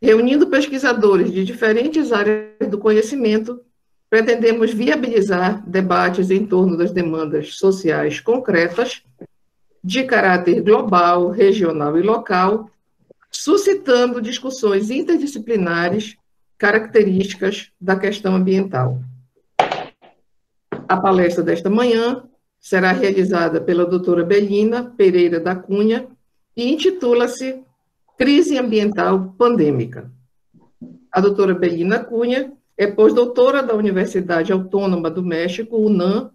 Reunindo pesquisadores de diferentes áreas do conhecimento, pretendemos viabilizar debates em torno das demandas sociais concretas, de caráter global, regional e local, suscitando discussões interdisciplinares características da questão ambiental. A palestra desta manhã será realizada pela doutora Belina Pereira da Cunha e intitula-se Crise Ambiental Pandêmica. A doutora Belina Cunha é pós-doutora da Universidade Autônoma do México, UNAM,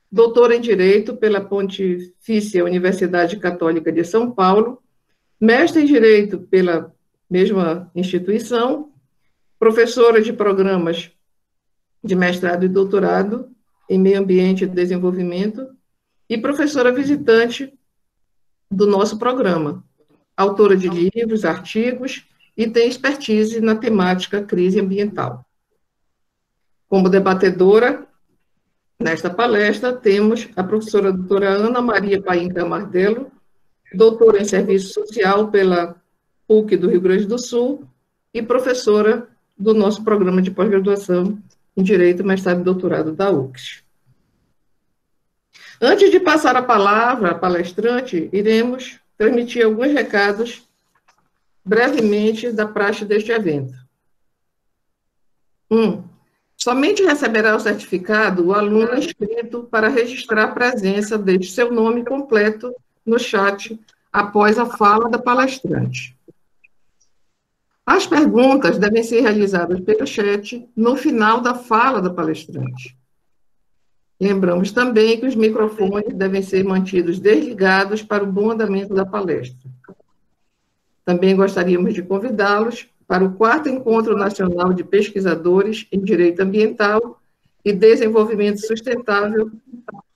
doutora em Direito pela Pontifícia Universidade Católica de São Paulo, mestre em Direito pela mesma instituição, professora de programas de mestrado e doutorado em Meio Ambiente e Desenvolvimento e professora visitante do nosso programa, autora de livros, artigos e tem expertise na temática crise ambiental. Como debatedora, nesta palestra, temos a professora doutora Ana Maria Paim Camardelo, doutora em Serviço Social pela PUC do Rio Grande do Sul e professora do nosso programa de pós-graduação em Direito, mestrado e doutorado da UCS. Antes de passar a palavra à palestrante, iremos transmitir alguns recados brevemente da praxe deste evento. 1. Somente receberá o certificado o aluno inscrito para registrar a presença deste seu nome completo no chat após a fala da palestrante. As perguntas devem ser realizadas pelo chat no final da fala da palestrante. Lembramos também que os microfones devem ser mantidos desligados para o bom andamento da palestra. Também gostaríamos de convidá-los para o 4º Encontro Nacional de Pesquisadores em Direito Ambiental e Desenvolvimento Sustentável,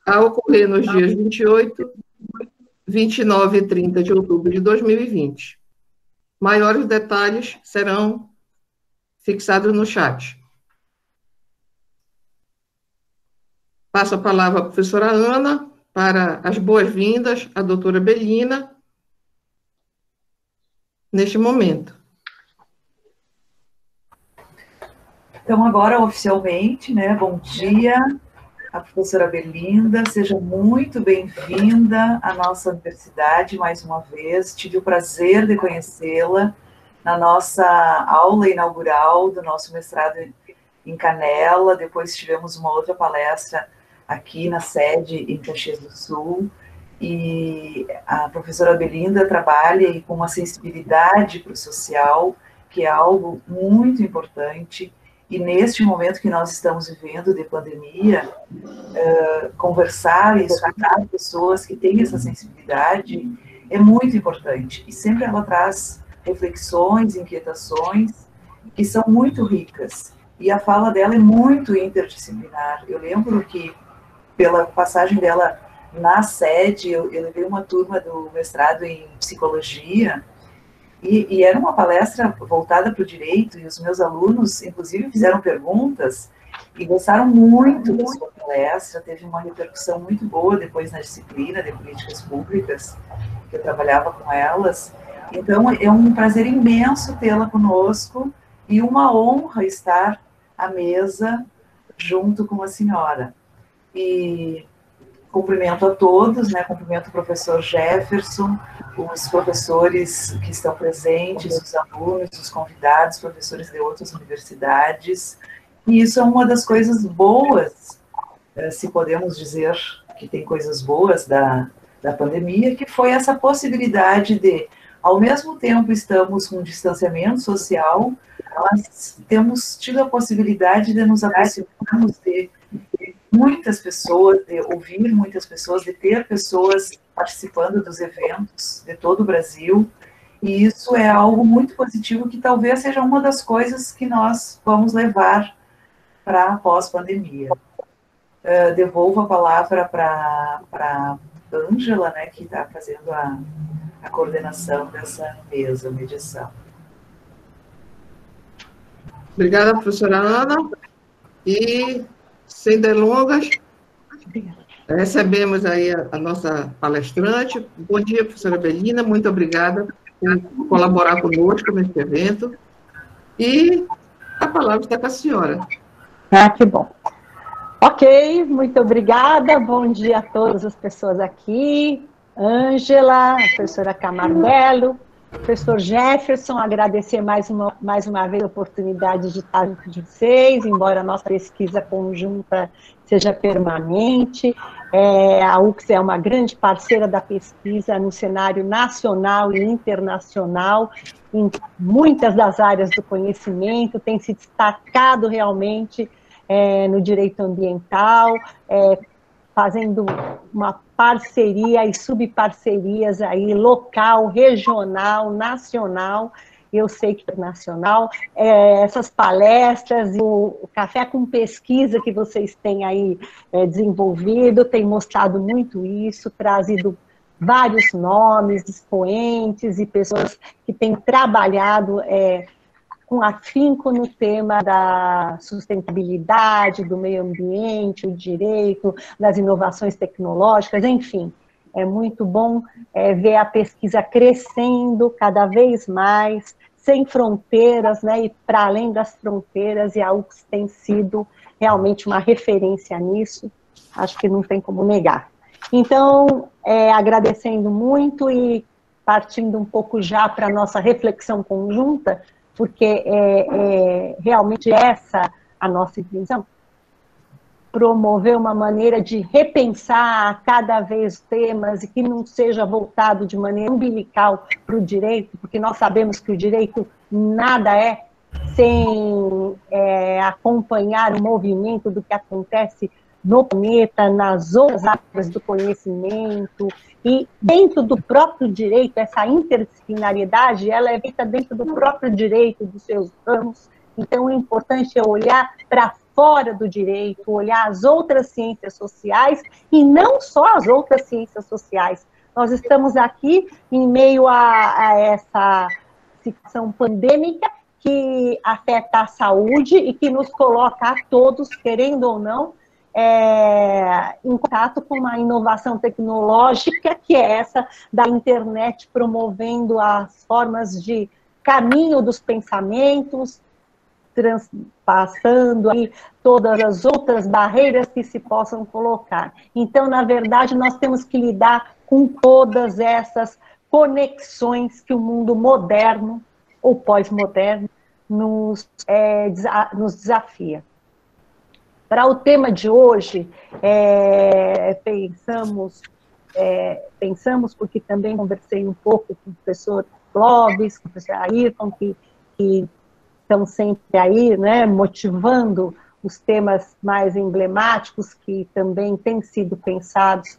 a ocorrer nos dias 28, 29 e 30 de outubro de 2020. Maiores detalhes serão fixados no chat. Passo a palavra à professora Ana para as boas-vindas à doutora Belina neste momento. Então, agora, oficialmente, né, bom dia, a professora Belinda, seja muito bem-vinda à nossa universidade, mais uma vez. Tive o prazer de conhecê-la na nossa aula inaugural do nosso mestrado em Canela, depois tivemos uma outra palestra aqui na sede em Caxias do Sul, e a professora Belinda trabalha com uma sensibilidade para o social, que é algo muito importante, e neste momento que nós estamos vivendo de pandemia, conversar e escutar pessoas que têm essa sensibilidade é muito importante, e sempre ela traz reflexões, inquietações, que são muito ricas, e a fala dela é muito interdisciplinar. Eu lembro que, pela passagem dela na sede, eu levei uma turma do mestrado em psicologia, e era uma palestra voltada para o direito, e os meus alunos, inclusive, fizeram perguntas e gostaram muito da sua palestra, teve uma repercussão muito boa depois na disciplina de políticas públicas, que eu trabalhava com elas. Então, é um prazer imenso tê-la conosco e uma honra estar à mesa junto com a senhora. E cumprimento a todos, né? Cumprimento o professor Jefferson, os professores que estão presentes, os alunos, os convidados, professores de outras universidades. E isso é uma das coisas boas, se podemos dizer que tem coisas boas da pandemia, que foi essa possibilidade de, ao mesmo tempo, estamos com um distanciamento social, mas temos tido a possibilidade de nos aproximarmos de muitas pessoas, de ouvir muitas pessoas, de ter pessoas participando dos eventos de todo o Brasil, e isso é algo muito positivo, que talvez seja uma das coisas que nós vamos levar para a pós-pandemia. Devolvo a palavra para a Ângela, né, que está fazendo a coordenação dessa mesa, mediação. Obrigada, professora Ana. E, sem delongas, recebemos aí a nossa palestrante. Bom dia, professora Belina, muito obrigada por colaborar conosco nesse evento. E a palavra está com a senhora. Ah, que bom. Ok, muito obrigada. Bom dia a todas as pessoas aqui. Ângela, professora Camardello, professor Jefferson, agradecer mais uma vez a oportunidade de estar junto de vocês, embora a nossa pesquisa conjunta seja permanente. A UFRGS é uma grande parceira da pesquisa no cenário nacional e internacional, em muitas das áreas do conhecimento, tem se destacado realmente no direito ambiental, fazendo uma parceria e subparcerias aí, local, regional, nacional, eu sei que é nacional, essas palestras, o Café com Pesquisa que vocês têm aí desenvolvido, tem mostrado muito isso, trazido vários nomes, expoentes e pessoas que têm trabalhado com afinco no tema da sustentabilidade, do meio ambiente, o direito, das inovações tecnológicas, enfim. É muito bom ver a pesquisa crescendo cada vez mais, sem fronteiras, né, e para além das fronteiras, e a UFRGS tem sido realmente uma referência nisso, acho que não tem como negar. Então, agradecendo muito e partindo um pouco já para a nossa reflexão conjunta, porque realmente essa a nossa intenção, promover uma maneira de repensar cada vez temas e que não seja voltado de maneira umbilical para o direito, porque nós sabemos que o direito nada é sem acompanhar o movimento do que acontece no planeta, nas outras áreas do conhecimento, e dentro do próprio direito, essa interdisciplinariedade, ela é feita dentro do próprio direito, dos seus ramos, então o importante é olhar para fora do direito, olhar as outras ciências sociais, e não só as outras ciências sociais. Nós estamos aqui em meio a essa situação pandêmica que afeta a saúde e que nos coloca a todos, querendo ou não, em contato com uma inovação tecnológica, que é essa da internet, promovendo as formas de caminho dos pensamentos, transpassando aí todas as outras barreiras que se possam colocar. Então, na verdade, nós temos que lidar com todas essas conexões que o mundo moderno ou pós-moderno nos desafia. Para o tema de hoje, pensamos, porque também conversei um pouco com o professor Clóvis, com o professor Ayrton, que estão sempre aí, né, motivando os temas mais emblemáticos que também têm sido pensados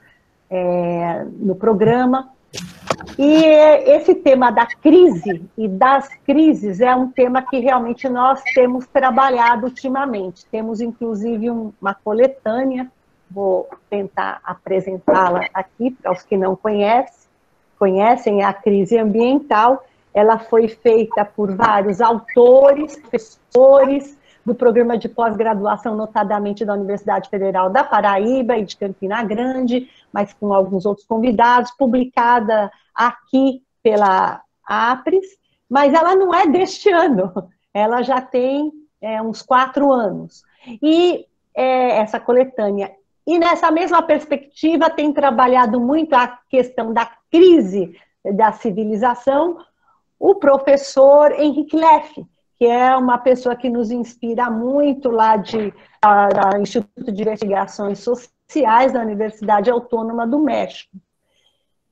no programa. E esse tema da crise e das crises é um tema que realmente nós temos trabalhado ultimamente. Temos, inclusive, uma coletânea, vou tentar apresentá-la aqui para os que não conhecem a crise ambiental. Ela foi feita por vários autores, professores do programa de pós-graduação, notadamente da Universidade Federal da Paraíba e de Campina Grande, mas com alguns outros convidados, publicada aqui pela APRES, mas ela não é deste ano, ela já tem uns 4 anos. E essa coletânea. E nessa mesma perspectiva tem trabalhado muito a questão da crise da civilização, o professor Henrique Leff, que é uma pessoa que nos inspira muito lá do Instituto de Investigações Sociais da Universidade Autônoma do México.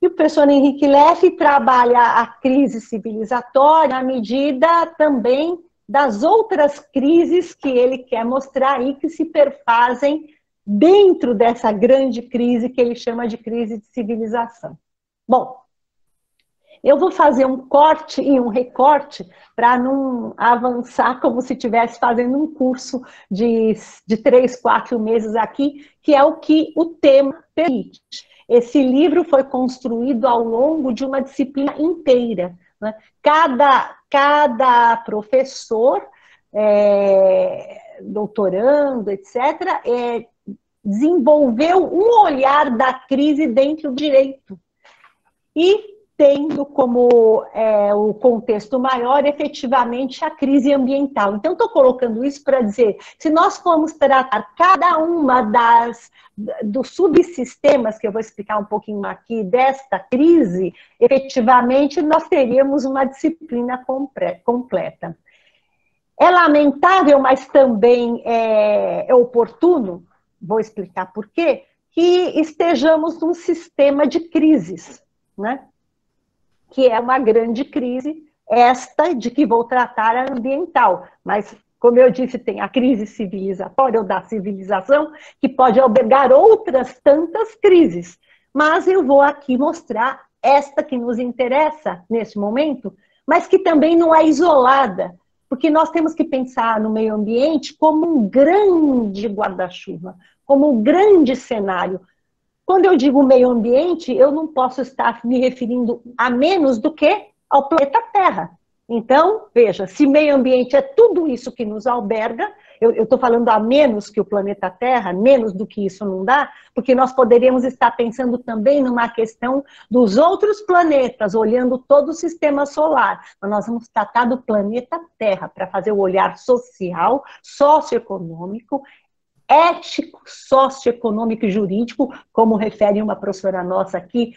E o professor Henrique Leff trabalha a crise civilizatória à medida também das outras crises que ele quer mostrar aí, que se perfazem dentro dessa grande crise que ele chama de crise de civilização. Bom, eu vou fazer um corte e um recorte para não avançar como se estivesse fazendo um curso de 3, 4 meses aqui, que é o que o tema permite. Esse livro foi construído ao longo de uma disciplina inteira, né? Cada professor, doutorando, etc., desenvolveu um olhar da crise dentro do direito. E tendo como o contexto maior, efetivamente, a crise ambiental. Então, estou colocando isso para dizer, se nós formos tratar cada uma dos subsistemas, que eu vou explicar um pouquinho aqui, desta crise, efetivamente, nós teríamos uma disciplina completa. É lamentável, mas também é oportuno, vou explicar por quê, que estejamos num sistema de crises, né? Que é uma grande crise, esta de que vou tratar a ambiental. Mas, como eu disse, tem a crise civilizatória ou da civilização, que pode albergar outras tantas crises. Mas eu vou aqui mostrar esta que nos interessa nesse momento, mas que também não é isolada, porque nós temos que pensar no meio ambiente como um grande guarda-chuva, como um grande cenário. Quando eu digo meio ambiente, eu não posso estar me referindo a menos do que ao planeta Terra. Então, veja, se meio ambiente é tudo isso que nos alberga, eu estou falando a menos que o planeta Terra, menos do que isso não dá, porque nós poderíamos estar pensando também numa questão dos outros planetas, olhando todo o sistema solar, mas nós vamos tratar do planeta Terra para fazer o olhar social, socioeconômico, ético, socioeconômico e jurídico, como refere uma professora nossa aqui,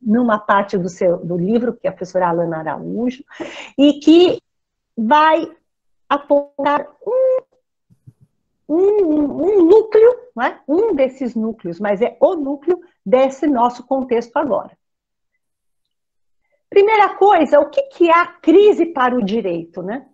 numa parte do livro, que é a professora Alana Araújo, e que vai apontar um núcleo, né? Um desses núcleos, mas é o núcleo desse nosso contexto agora. Primeira coisa, o que é a crise para o direito, né?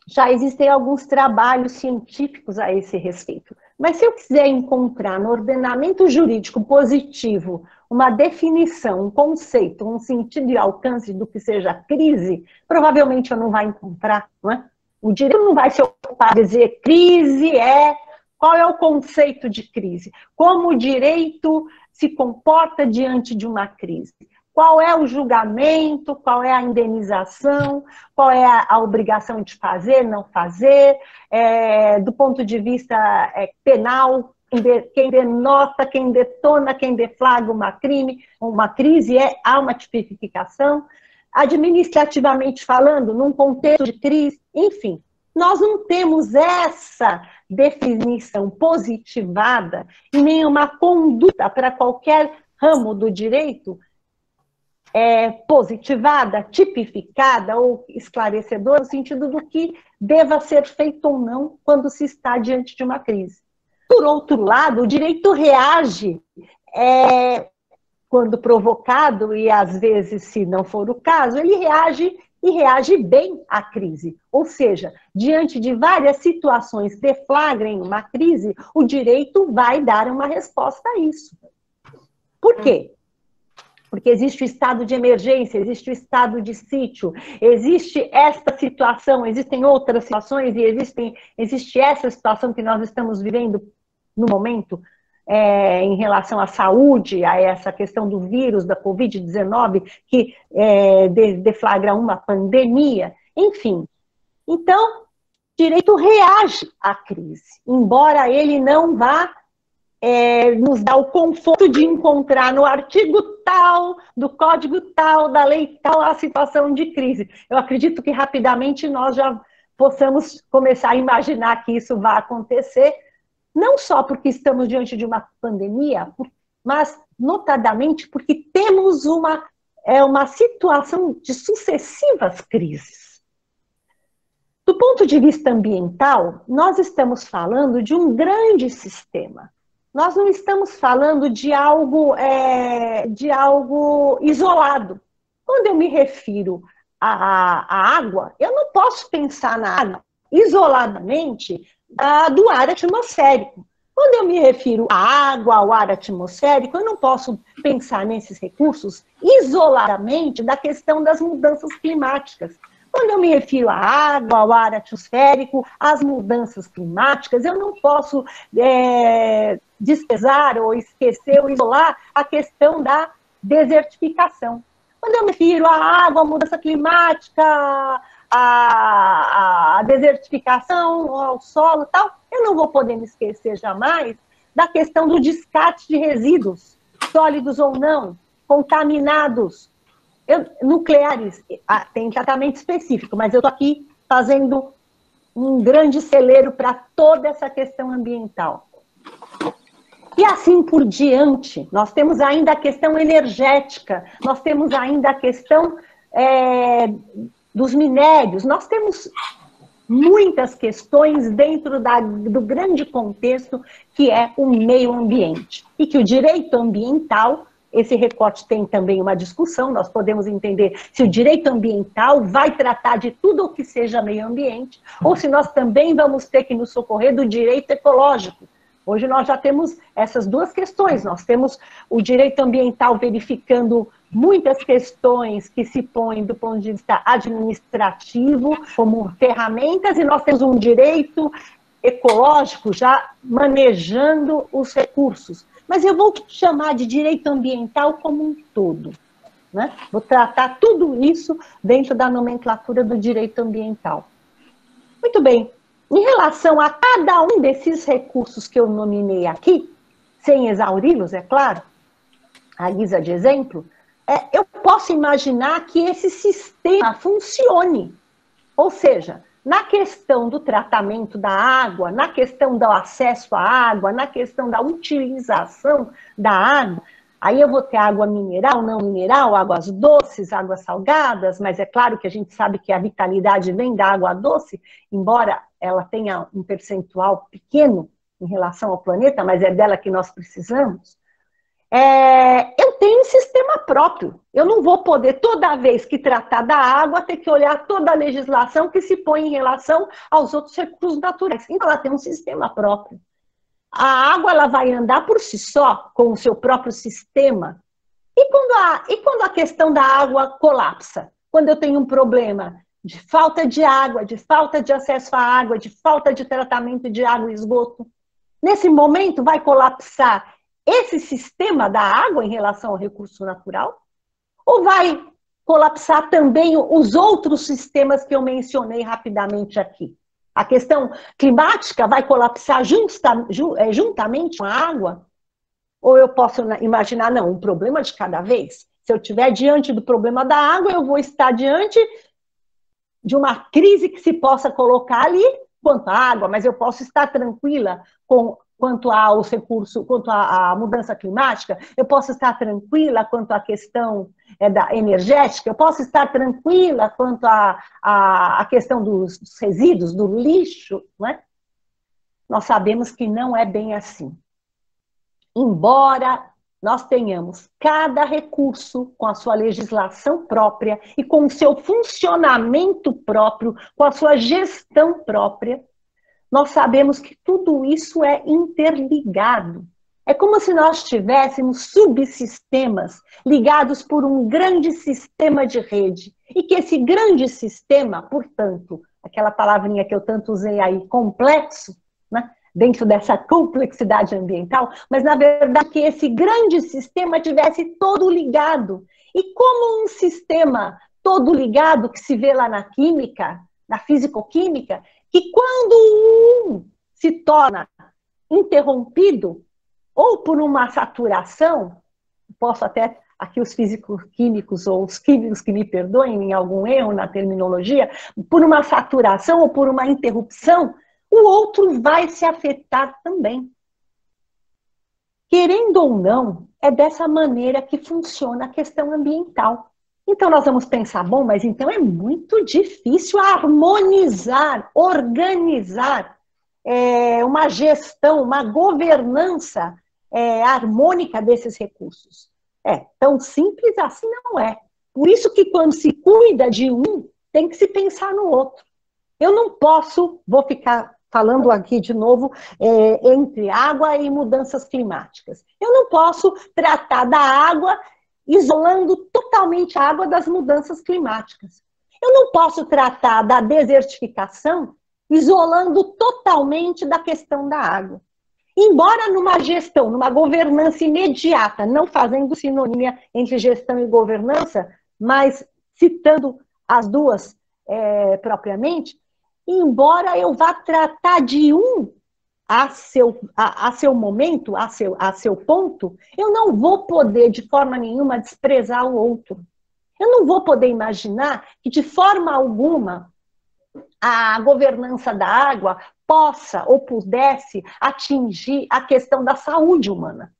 Já existem alguns trabalhos científicos a esse respeito. Mas se eu quiser encontrar no ordenamento jurídico positivo uma definição, um conceito, um sentido e alcance do que seja crise, provavelmente eu não vou encontrar, não é? O direito não vai se ocupar de dizer crise qual é o conceito de crise, como o direito se comporta diante de uma crise. Qual é o julgamento, qual é a indenização, qual é a obrigação de fazer, não fazer, do ponto de vista penal, quem denota, quem detona, quem deflagra uma crise, há uma tipificação. Administrativamente falando, num contexto de crise, enfim, nós não temos essa definição positivada e nenhuma conduta para qualquer ramo do direito positivada, tipificada ou esclarecedora, no sentido do que deva ser feito ou não quando se está diante de uma crise. Por outro lado, o direito reage quando provocado, e às vezes, se não for o caso, ele reage e reage bem à crise. Ou seja, diante de várias situações deflagrem uma crise, o direito vai dar uma resposta a isso. Por quê? Porque existe o estado de emergência, existe o estado de sítio, existe esta situação, existem outras situações e existe essa situação que nós estamos vivendo no momento em relação à saúde, a essa questão do vírus, da Covid-19, que deflagra uma pandemia, enfim. Então, o direito reage à crise, embora ele não vá nos dá o conforto de encontrar no artigo tal, do código tal, da lei tal, a situação de crise. Eu acredito que rapidamente nós já possamos começar a imaginar que isso vai acontecer, não só porque estamos diante de uma pandemia, mas notadamente porque temos uma situação de sucessivas crises. Do ponto de vista ambiental, nós estamos falando de um grande sistema. Nós não estamos falando de algo isolado. Quando eu me refiro à água, eu não posso pensar na água isoladamente do ar atmosférico. Quando eu me refiro à água, ao ar atmosférico, eu não posso pensar nesses recursos isoladamente da questão das mudanças climáticas. Quando eu me refiro à água, ao ar atmosférico, às mudanças climáticas, eu não posso desprezar ou esquecer ou isolar a questão da desertificação. Quando eu me refiro à água, à mudança climática, à desertificação, ao solo e tal, eu não vou poder me esquecer jamais da questão do descarte de resíduos, sólidos ou não, contaminados, nucleares, tem tratamento específico, mas eu estou aqui fazendo um grande celeiro para toda essa questão ambiental. E assim por diante, nós temos ainda a questão energética, nós temos ainda a questão dos minérios, nós temos muitas questões dentro do grande contexto que é o meio ambiente. E que o direito ambiental, esse recorte tem também uma discussão, nós podemos entender se o direito ambiental vai tratar de tudo o que seja meio ambiente, ou se nós também vamos ter que nos socorrer do direito ecológico. Hoje nós já temos essas duas questões, nós temos o direito ambiental verificando muitas questões que se põem do ponto de vista administrativo como ferramentas, e nós temos um direito ecológico já manejando os recursos. Mas eu vou chamar de direito ambiental como um todo, né? Vou tratar tudo isso dentro da nomenclatura do direito ambiental. Muito bem. Em relação a cada um desses recursos que eu nominei aqui, sem exauri-los, é claro, à guisa de exemplo, eu posso imaginar que esse sistema funcione. Ou seja, na questão do tratamento da água, na questão do acesso à água, na questão da utilização da água, aí eu vou ter água mineral, não mineral, águas doces, águas salgadas, mas é claro que a gente sabe que a vitalidade vem da água doce, embora ela tenha um percentual pequeno em relação ao planeta, mas é dela que nós precisamos. Eu tenho um sistema próprio. Eu não vou poder, toda vez que tratar da água, ter que olhar toda a legislação que se põe em relação aos outros recursos naturais. Então, ela tem um sistema próprio. A água ela vai andar por si só, com o seu próprio sistema. E quando a questão da água colapsa? Quando eu tenho um problema de falta de água, de falta de acesso à água, de falta de tratamento de água e esgoto, nesse momento vai colapsar esse sistema da água em relação ao recurso natural? Ou vai colapsar também os outros sistemas que eu mencionei rapidamente aqui? A questão climática vai colapsar juntamente com a água? Ou eu posso imaginar, não, um problema de cada vez? Se eu estiver diante do problema da água, eu vou estar diante de uma crise que se possa colocar ali quanto à água, mas eu posso estar tranquila quanto aos recursos, quanto à mudança climática, eu posso estar tranquila quanto à questão da energética, eu posso estar tranquila quanto à questão dos resíduos, do lixo, não é? Nós sabemos que não é bem assim. Embora nós tenhamos cada recurso com a sua legislação própria e com o seu funcionamento próprio, com a sua gestão própria, nós sabemos que tudo isso é interligado. É como se nós tivéssemos subsistemas ligados por um grande sistema de rede. E que esse grande sistema, portanto, aquela palavrinha que eu tanto usei aí, complexo, né, dentro dessa complexidade ambiental, mas na verdade que esse grande sistema tivesse todo ligado. E como um sistema todo ligado que se vê lá na química, na fisicoquímica, que quando um se torna interrompido, ou por uma saturação, posso até, aqui os físicos-químicos ou os químicos que me perdoem em algum erro na terminologia, por uma saturação ou por uma interrupção, o outro vai se afetar também. Querendo ou não, é dessa maneira que funciona a questão ambiental. Então nós vamos pensar, bom, mas então é muito difícil harmonizar, organizar uma gestão, uma governança harmônica desses recursos. Tão simples assim não é. Por isso que quando se cuida de um, tem que se pensar no outro. Eu não posso, vou ficar falando aqui de novo, entre água e mudanças climáticas. Eu não posso tratar da água isolando totalmente a água das mudanças climáticas. Eu não posso tratar da desertificação isolando totalmente da questão da água. Embora numa gestão, numa governança imediata, não fazendo sinonímia entre gestão e governança, mas citando as duas propriamente, embora eu vá tratar de um a seu momento, a seu ponto, eu não vou poder de forma nenhuma desprezar o outro. Eu não vou poder imaginar que, de forma alguma, a governança da água possa ou pudesse atingir a questão da saúde humana.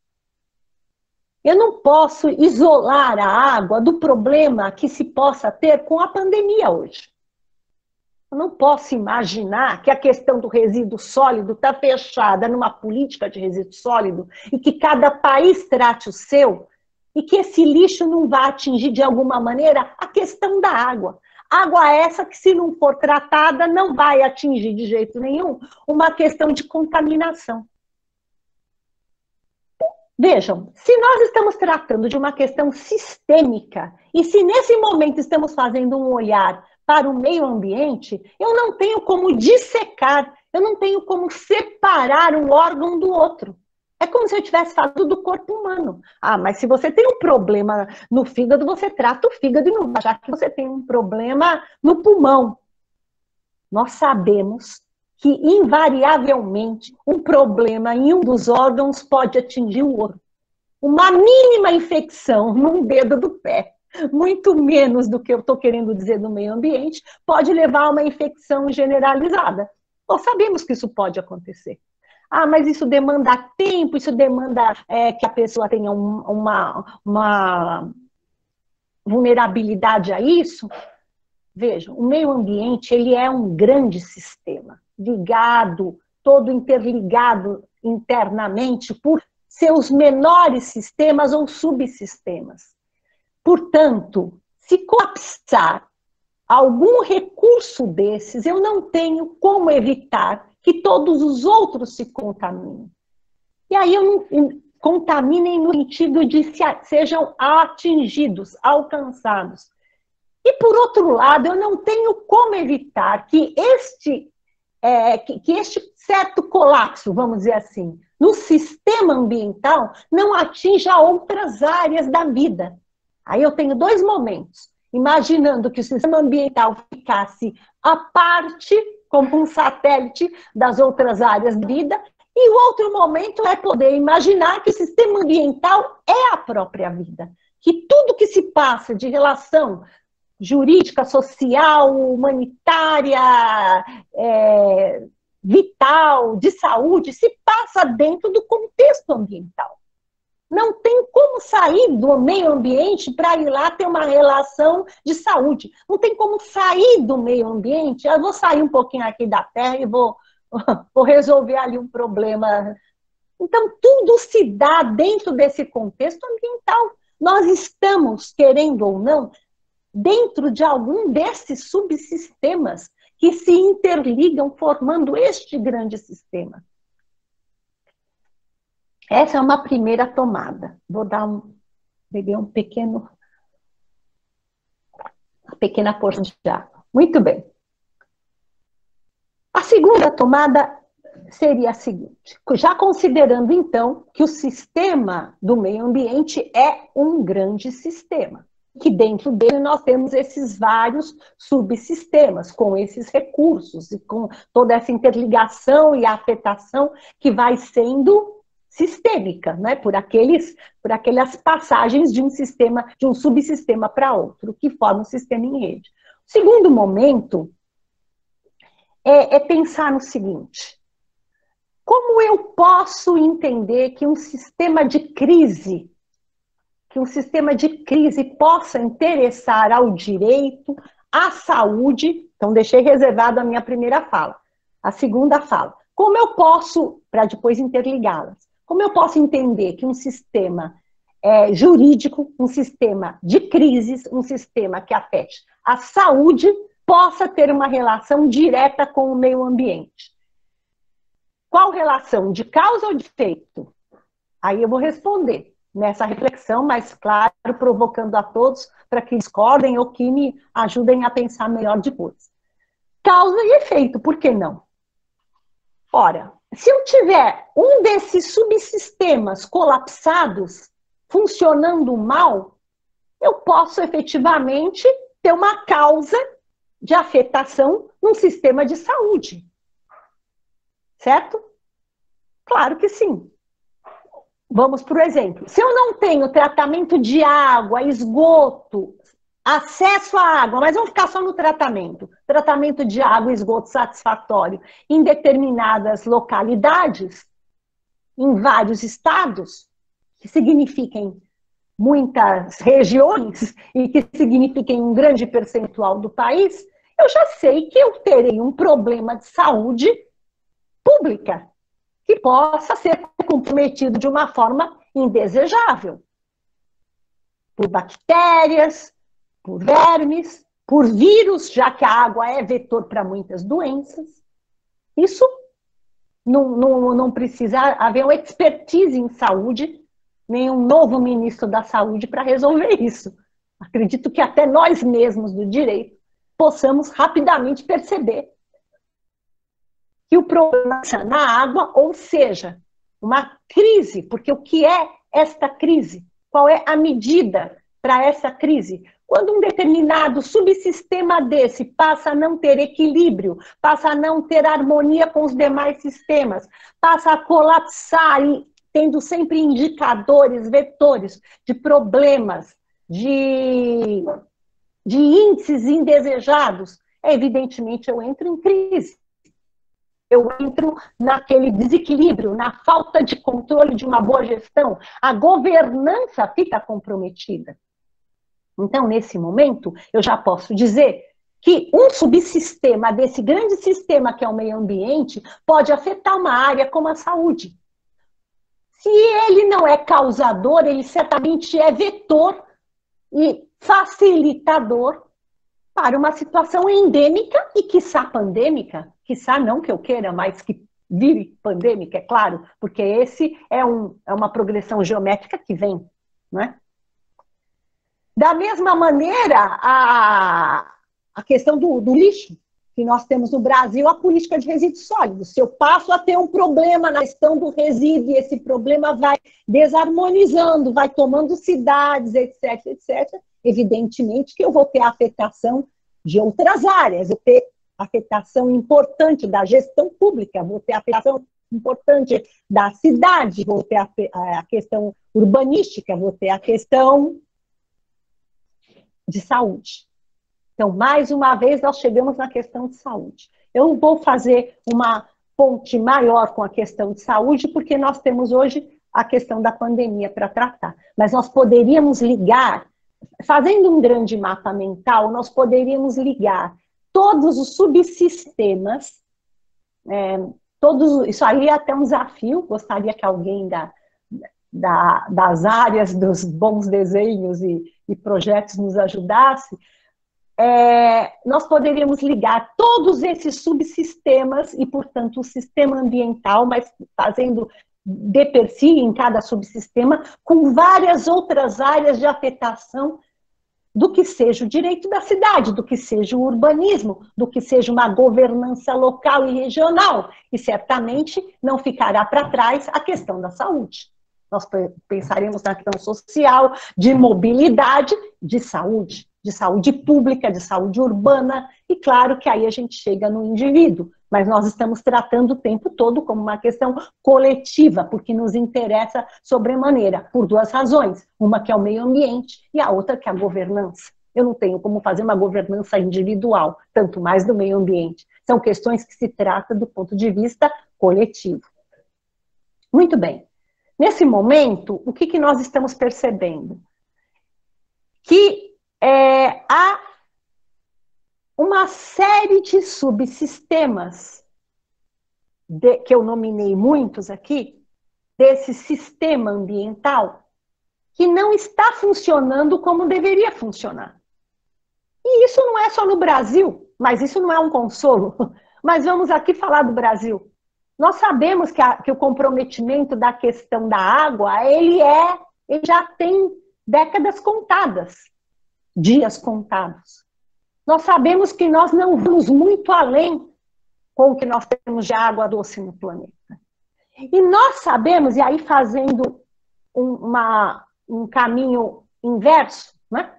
Eu não posso isolar a água do problema que se possa ter com a pandemia hoje. Eu não posso imaginar que a questão do resíduo sólido está fechada numa política de resíduo sólido e que cada país trate o seu e que esse lixo não vai atingir de alguma maneira a questão da água. Água essa que, se não for tratada, não vai atingir de jeito nenhum uma questão de contaminação. Vejam, se nós estamos tratando de uma questão sistêmica, e se nesse momento estamos fazendo um olhar para o meio ambiente, eu não tenho como dissecar, eu não tenho como separar um órgão do outro. É como se eu estivesse falando do corpo humano. Ah, mas se você tem um problema no fígado, você trata o fígado e não vai achar que você tem um problema no pulmão. Nós sabemos que, invariavelmente, um problema em um dos órgãos pode atingir o outro. Uma mínima infecção num dedo do pé, muito menos do que eu estou querendo dizer do meio ambiente, pode levar a uma infecção generalizada. Nós sabemos que isso pode acontecer. Ah, mas isso demanda tempo, isso demanda que a pessoa tenha uma vulnerabilidade a isso. Vejam, o meio ambiente ele é um grande sistema, ligado, todo interligado internamente por seus menores sistemas ou subsistemas. Portanto, se colapsar algum recurso desses, eu não tenho como evitar que todos os outros se contaminem. E aí eu não contaminem no sentido de sejam atingidos, alcançados. E, por outro lado, eu não tenho como evitar que este certo colapso, vamos dizer assim, no sistema ambiental não atinja outras áreas da vida. Aí eu tenho dois momentos. Imaginando que o sistema ambiental ficasse à parte, como um satélite das outras áreas da vida, e o outro momento é poder imaginar que o sistema ambiental é a própria vida. Que tudo que se passa de relação jurídica, social, humanitária, vital, de saúde, se passa dentro do contexto ambiental. Não tem como sair do meio ambiente para ir lá ter uma relação de saúde. Não tem como sair do meio ambiente. Eu vou sair um pouquinho aqui da Terra e vou resolver ali um problema. Então, tudo se dá dentro desse contexto ambiental. Nós estamos, querendo ou não, dentro de algum desses subsistemas que se interligam formando este grande sistema. Essa é uma primeira tomada. Vou beber uma pequena porção de água. Muito bem. A segunda tomada seria a seguinte. Já considerando, então, que o sistema do meio ambiente é um grande sistema, que dentro dele nós temos esses vários subsistemas, com esses recursos e com toda essa interligação e afetação que vai sendo sistêmica, né? por aquelas passagens de um subsistema para outro, que forma um sistema em rede. O segundo momento é pensar no seguinte: como eu posso entender que um sistema de crise possa interessar ao direito, à saúde? Então, deixei reservado a minha primeira fala. A segunda fala: como eu posso, para depois interligá-las, como eu posso entender que um sistema jurídico, um sistema de crises, um sistema que afete a saúde, possa ter uma relação direta com o meio ambiente? Qual relação? De causa ou de efeito? Aí eu vou responder nessa reflexão, mas claro, provocando a todos para que discordem ou que me ajudem a pensar melhor depois. Causa e efeito, por que não? Ora, se eu tiver um desses subsistemas colapsados, funcionando mal, eu posso efetivamente ter uma causa de afetação num sistema de saúde. Certo? Claro que sim. Vamos para o exemplo. Se eu não tenho tratamento de água, esgoto acesso à água, mas vamos ficar só no tratamento. Tratamento de água e esgoto satisfatório em determinadas localidades, em vários estados, que signifiquem muitas regiões e que signifiquem um grande percentual do país, eu já sei que eu terei um problema de saúde pública que possa ser comprometido de uma forma indesejável. Por bactérias, por vermes, por vírus, já que a água é vetor para muitas doenças. Isso não precisa haver uma expertise em saúde, nenhum novo ministro da saúde para resolver isso. Acredito que até nós mesmos do direito possamos rapidamente perceber que o problema está na água, ou seja, uma crise, porque o que é esta crise? Qual é a medida para essa crise? Quando um determinado subsistema desse passa a não ter equilíbrio, passa a não ter harmonia com os demais sistemas, passa a colapsar e tendo sempre indicadores, vetores de problemas, de índices indesejados, evidentemente eu entro em crise. Eu entro naquele desequilíbrio, na falta de controle de uma boa gestão. A governança fica comprometida. Então, nesse momento, eu já posso dizer que um subsistema desse grande sistema que é o meio ambiente pode afetar uma área como a saúde. Se ele não é causador, ele certamente é vetor e facilitador para uma situação endêmica e, quiçá, pandêmica. Quiçá não que eu queira, mas que vire pandêmica, é claro, porque esse é uma progressão geométrica que vem, não é? Da mesma maneira, a questão do lixo, que nós temos no Brasil, a política de resíduos sólidos. Se eu passo a ter um problema na questão do resíduo, e esse problema vai desarmonizando, vai tomando cidades, etc., etc., evidentemente que eu vou ter afetação de outras áreas, eu vou ter afetação importante da gestão pública, vou ter afetação importante da cidade, vou ter a questão urbanística, vou ter a questão de saúde. Então, mais uma vez, nós chegamos na questão de saúde. Eu vou fazer uma ponte maior com a questão de saúde, porque nós temos hoje a questão da pandemia para tratar. Mas nós poderíamos ligar, fazendo um grande mapa mental, nós poderíamos ligar todos os subsistemas, isso aí é até um desafio, gostaria que alguém das áreas dos bons desenhos e projetos nos ajudasse. Nós poderíamos ligar todos esses subsistemas e, portanto, o sistema ambiental, mas fazendo de per si em cada subsistema, com várias outras áreas de afetação do que seja o direito da cidade, do que seja o urbanismo, do que seja uma governança local e regional. E certamente não ficará para trás a questão da saúde. Nós pensaremos na questão social, de mobilidade, de saúde pública, de saúde urbana, e claro que aí a gente chega no indivíduo, mas nós estamos tratando o tempo todo como uma questão coletiva, porque nos interessa sobremaneira, por duas razões, uma que é o meio ambiente e a outra que é a governança. Eu não tenho como fazer uma governança individual, tanto mais do meio ambiente. São questões que se tratam do ponto de vista coletivo. Muito bem. Nesse momento, o que nós estamos percebendo? Que há uma série de subsistemas, que eu nominei muitos aqui, desse sistema ambiental, que não está funcionando como deveria funcionar. E isso não é só no Brasil, mas isso não é um consolo. Mas vamos aqui falar do Brasil. Nós sabemos que o comprometimento da questão da água, ele já tem décadas contadas, dias contados. Nós sabemos que nós não vamos muito além com o que nós temos de água doce no planeta. E nós sabemos, e aí fazendo um caminho inverso, né?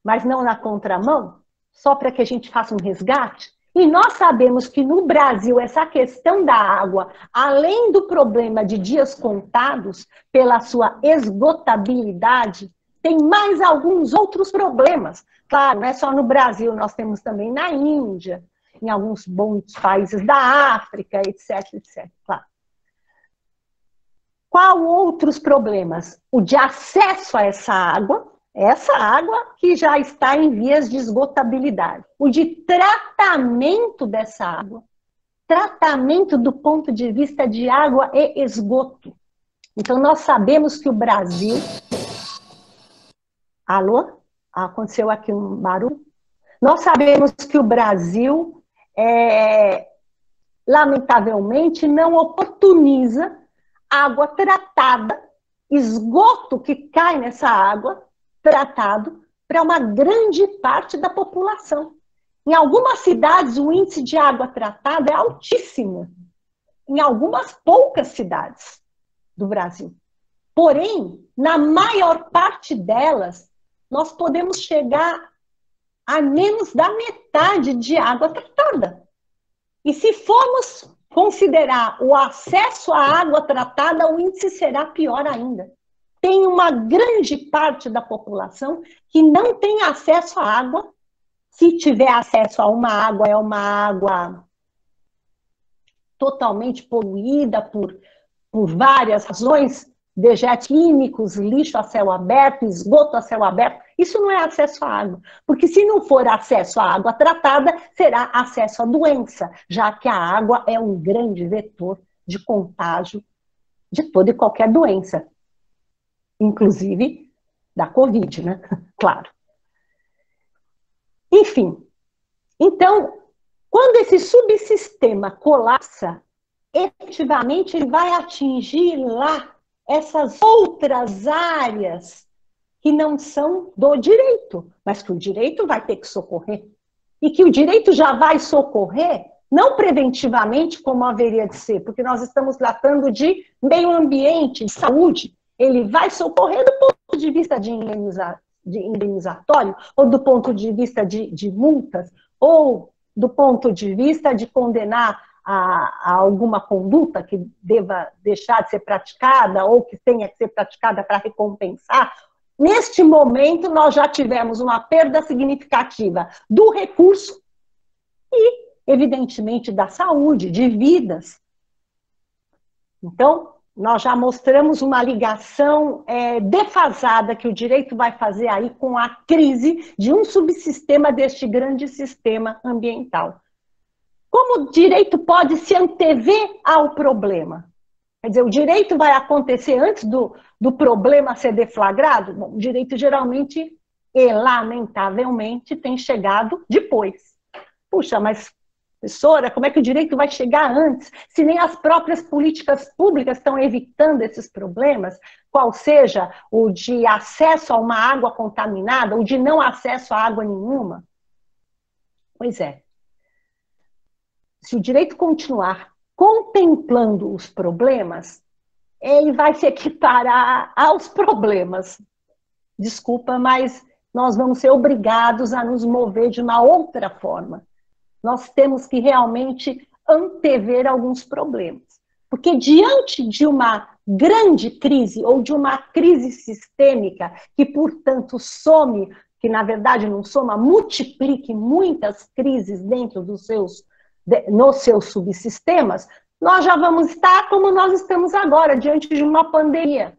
Mas não na contramão, só para que a gente faça um resgate, e nós sabemos que no Brasil essa questão da água, além do problema de dias contados, pela sua esgotabilidade, tem mais alguns outros problemas. Claro, não é só no Brasil, nós temos também na Índia, em alguns bons países da África, etc, etc. Claro. Qual outros problemas? O de acesso a essa água que já está em vias de esgotabilidade. O de tratamento dessa água, tratamento do ponto de vista de água e esgoto. Então, nós sabemos que o Brasil... Alô? Aconteceu aqui um barulho? Nós sabemos que o Brasil, lamentavelmente, não oportuniza água tratada, esgoto que cai nessa água, tratado, para uma grande parte da população. Em algumas cidades, o índice de água tratada é altíssimo. Em algumas poucas cidades do Brasil. Porém, na maior parte delas, nós podemos chegar a menos da metade de água tratada. E se formos considerar o acesso à água tratada, o índice será pior ainda. Tem uma grande parte da população que não tem acesso à água. Se tiver acesso a uma água, é uma água totalmente poluída por várias razões, dejetos químicos, lixo a céu aberto, esgoto a céu aberto. Isso não é acesso à água, porque se não for acesso à água tratada, será acesso à doença, já que a água é um grande vetor de contágio de toda e qualquer doença, inclusive da Covid, né? Claro. Enfim, então, quando esse subsistema colapsa, efetivamente ele vai atingir lá essas outras áreas que não são do direito, mas que o direito vai ter que socorrer. E que o direito já vai socorrer, não preventivamente, como haveria de ser, porque nós estamos tratando de meio ambiente, de saúde. Ele vai socorrer do ponto de vista de indenizatório, ou do ponto de vista de multas, ou do ponto de vista de condenar a alguma conduta que deva deixar de ser praticada, ou que tenha que ser praticada para recompensar. Neste momento, nós já tivemos uma perda significativa do recurso e, evidentemente, da saúde, de vidas. Então, nós já mostramos uma ligação defasada que o direito vai fazer aí com a crise de um subsistema deste grande sistema ambiental. Como o direito pode se antever ao problema? Quer dizer, o direito vai acontecer antes do problema ser deflagrado? Bom, o direito geralmente e lamentavelmente tem chegado depois. Puxa, mas professora, como é que o direito vai chegar antes? Se nem as próprias políticas públicas estão evitando esses problemas, qual seja o de acesso a uma água contaminada, ou de não acesso a água nenhuma? Pois é. Se o direito continuar contemplando os problemas, ele vai se equiparar aos problemas. Desculpa, mas nós vamos ser obrigados a nos mover de uma outra forma. Nós temos que realmente antever alguns problemas. Porque diante de uma grande crise, ou de uma crise sistêmica, que, portanto, que na verdade não soma, multiplique muitas crises dentro nos seus subsistemas, nós já vamos estar como nós estamos agora, diante de uma pandemia.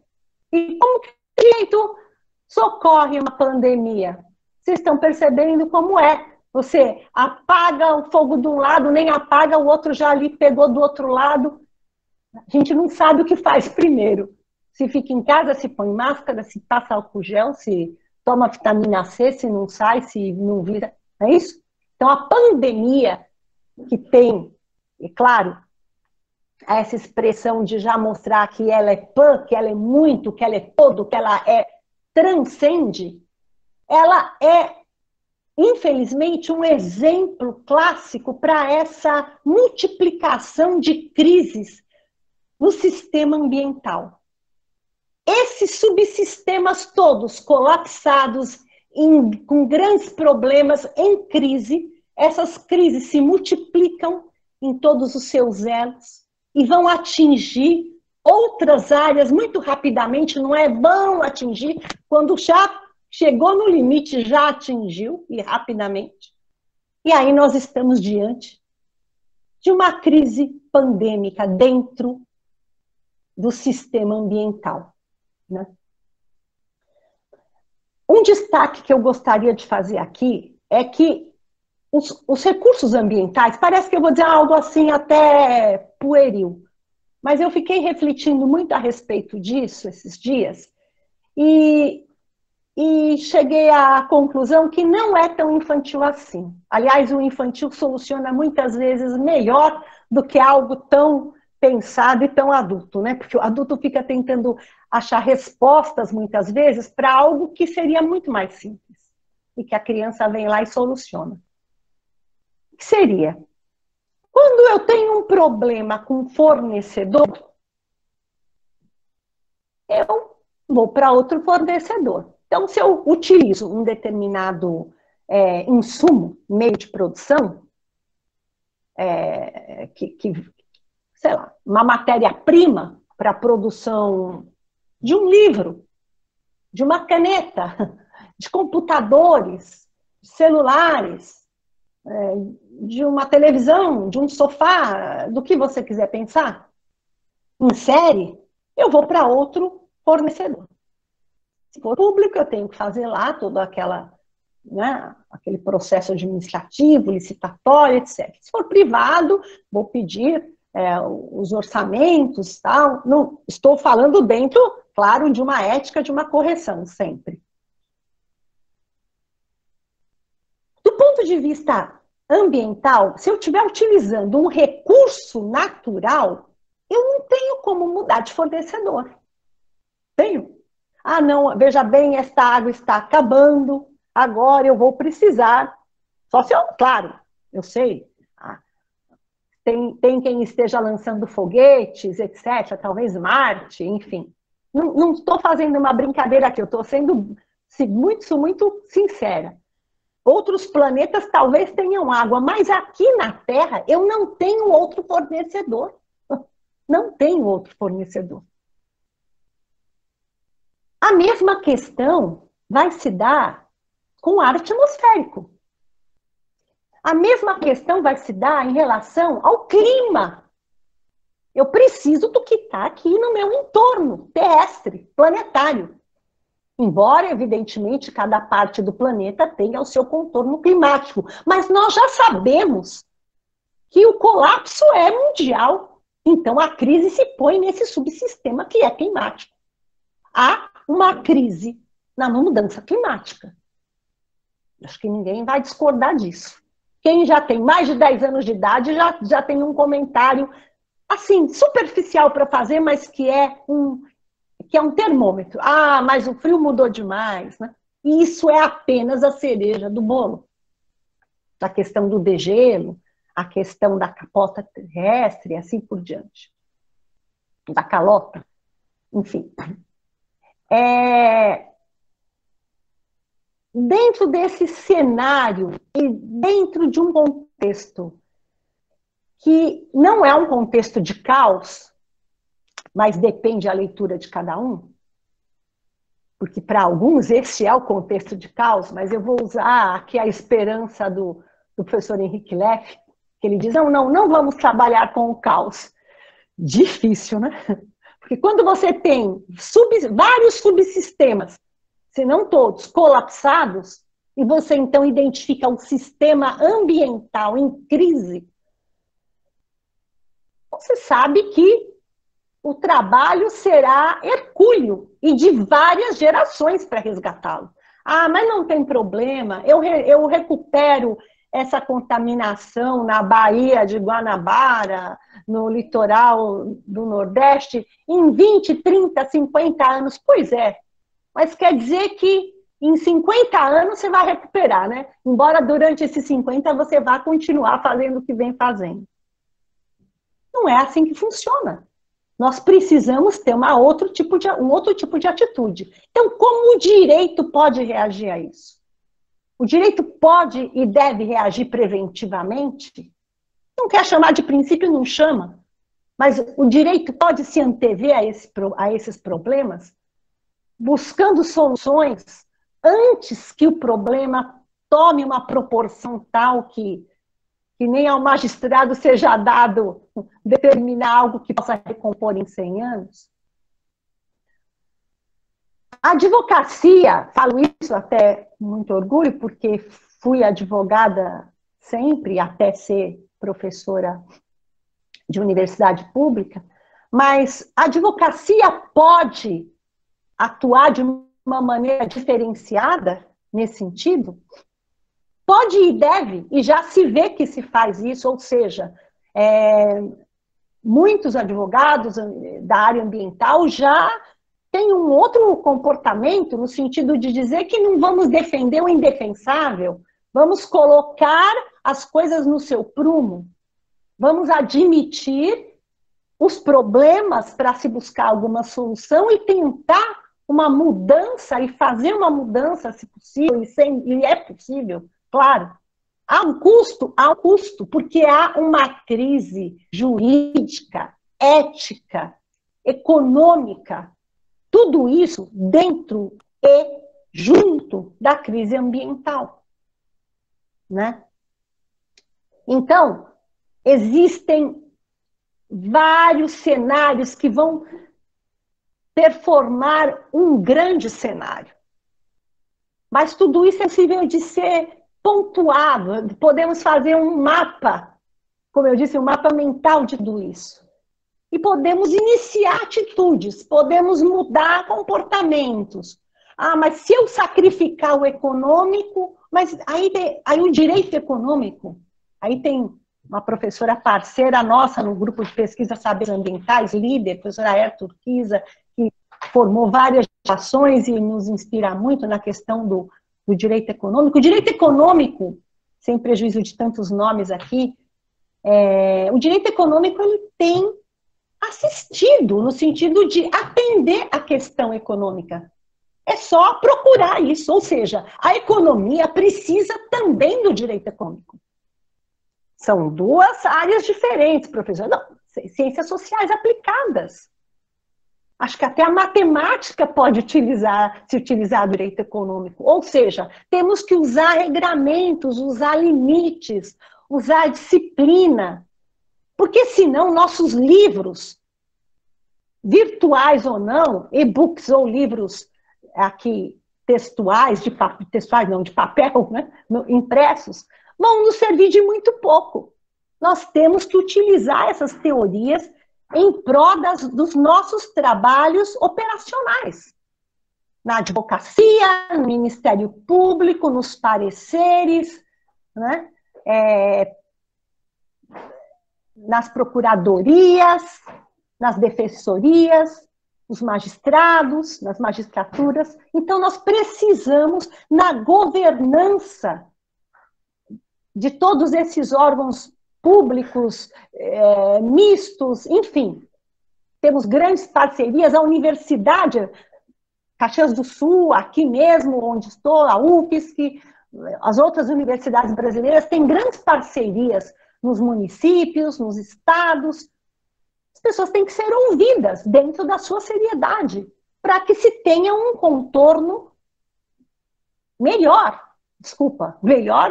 E como que o direito socorre uma pandemia? Vocês estão percebendo como é. Você apaga o fogo de um lado, nem apaga, o outro já ali pegou do outro lado. A gente não sabe o que faz primeiro. Se fica em casa, se põe máscara, se passa álcool gel, se toma vitamina C, se não sai, se não vira. Não é isso? Então, a pandemia que tem, e claro, essa expressão de já mostrar que ela é pan, que ela é muito, que ela é todo, que ela transcende, ela é, infelizmente, um exemplo clássico para essa multiplicação de crises no sistema ambiental. Esses subsistemas todos colapsados, com grandes problemas, em crise, essas crises se multiplicam em todos os seus elos e vão atingir outras áreas muito rapidamente, não é bom atingir, quando já chegou no limite, já atingiu, e rapidamente. E aí nós estamos diante de uma crise pandêmica dentro do sistema ambiental, né? Um destaque que eu gostaria de fazer aqui é que os recursos ambientais, parece que eu vou dizer algo assim até pueril, mas eu fiquei refletindo muito a respeito disso esses dias e cheguei à conclusão que não é tão infantil assim. Aliás, o infantil soluciona muitas vezes melhor do que algo tão pensado e tão adulto, né? Porque o adulto fica tentando achar respostas, muitas vezes, para algo que seria muito mais simples. E que a criança vem lá e soluciona. O que seria? Quando eu tenho um problema com fornecedor, eu vou para outro fornecedor. Então, se eu utilizo um determinado insumo, meio de produção, sei lá, uma matéria-prima para a produção de um livro, de uma caneta, de computadores, de celulares, de uma televisão, de um sofá, do que você quiser pensar, em série, eu vou para outro fornecedor. Se for público, eu tenho que fazer lá todo aquele processo administrativo, licitatório, etc. Se for privado, vou pedir os orçamentos, tal. Não, estou falando dentro, claro, de uma ética, de uma correção, sempre. Do ponto de vista ambiental, se eu estiver utilizando um recurso natural, eu não tenho como mudar de fornecedor. Tenho. Ah, não, veja bem, esta água está acabando, agora eu vou precisar. Só se eu, claro, eu sei, tem quem esteja lançando foguetes, etc., talvez Marte, enfim. Não estou fazendo uma brincadeira aqui, eu estou sendo muito sincera. Outros planetas talvez tenham água, mas aqui na Terra eu não tenho outro fornecedor. Não tenho outro fornecedor. A mesma questão vai se dar com o ar atmosférico. A mesma questão vai se dar em relação ao clima. Eu preciso do que está aqui no meu entorno terrestre, planetário. Embora, evidentemente, cada parte do planeta tenha o seu contorno climático. Mas nós já sabemos que o colapso é mundial. Então, a crise se põe nesse subsistema que é climático. Há uma crise na mudança climática. Acho que ninguém vai discordar disso. Quem já tem mais de 10 anos de idade já tem um comentário, assim, superficial para fazer, mas que é um termômetro. Ah, mas o frio mudou demais, né? E isso é apenas a cereja do bolo. A questão do degelo, a questão da capota terrestre, e assim por diante. Da calota, enfim. Dentro desse cenário e dentro de um contexto que não é um contexto de caos, mas depende da leitura de cada um, porque para alguns esse é o contexto de caos, mas eu vou usar aqui a esperança do professor Henrique Leff, que ele diz, não vamos trabalhar com o caos. Difícil, né? Porque quando você tem vários subsistemas, se não todos, colapsados, e você então identifica um sistema ambiental em crise, você sabe que o trabalho será hercúleo e de várias gerações para resgatá-lo. Ah, mas não tem problema, eu recupero essa contaminação na Baía de Guanabara, no litoral do Nordeste, em 20, 30, 50 anos. Pois é, mas quer dizer que em 50 anos você vai recuperar, né? Embora durante esses 50 você vá continuar fazendo o que vem fazendo. Não é assim que funciona. Nós precisamos ter um outro tipo de atitude. Então, como o direito pode reagir a isso? O direito pode e deve reagir preventivamente? Não quer chamar de princípio, não chama. Mas o direito pode se antever a esses problemas, buscando soluções antes que o problema tome uma proporção tal que nem ao magistrado seja dado determinar algo que possa recompor em 100 anos. A advocacia, falo isso até com muito orgulho, porque fui advogada sempre, até ser professora de universidade pública, mas a advocacia pode atuar de uma maneira diferenciada nesse sentido? Pode e deve, e já se vê que se faz isso, ou seja, muitos advogados da área ambiental já têm um outro comportamento, no sentido de dizer que não vamos defender o indefensável, vamos colocar as coisas no seu prumo, vamos admitir os problemas para se buscar alguma solução e tentar uma mudança e fazer uma mudança, se possível, e é possível, claro. Há um custo, porque há uma crise jurídica, ética, econômica, tudo isso dentro e junto da crise ambiental, né? Então, existem vários cenários que vão performar um grande cenário. Mas tudo isso é possível de ser pontuado. Podemos fazer um mapa, como eu disse, um mapa mental de tudo isso. E podemos iniciar atitudes, podemos mudar comportamentos. Ah, mas se eu sacrificar o econômico, mas aí o direito econômico, aí tem uma professora parceira nossa no grupo de pesquisa Saberes Ambientais, líder, professora Aérea Turquiza, que formou várias ações e nos inspira muito na questão do direito econômico. O direito econômico, sem prejuízo de tantos nomes aqui, o direito econômico ele tem assistido no sentido de atender a questão econômica. É só procurar isso, ou seja, a economia precisa também do direito econômico. São duas áreas diferentes, professor. Não, ciências sociais aplicadas. Acho que até a matemática pode se utilizar o direito econômico. Ou seja, temos que usar regramentos, usar limites, usar disciplina. Porque senão nossos livros, virtuais ou não, e-books ou livros aqui textuais, de papel, né, impressos, vão nos servir de muito pouco. Nós temos que utilizar essas teorias em prol dos nossos trabalhos operacionais. Na advocacia, no Ministério Público, nos pareceres, né, nas procuradorias, nas defensorias, nos magistrados, nas magistraturas. Então, nós precisamos, na governança de todos esses órgãos públicos, mistos, enfim, temos grandes parcerias, a Universidade Caxias do Sul, aqui mesmo onde estou, a UFSC, as outras universidades brasileiras têm grandes parcerias nos municípios, nos estados. As pessoas têm que ser ouvidas dentro da sua seriedade, para que se tenha um contorno melhor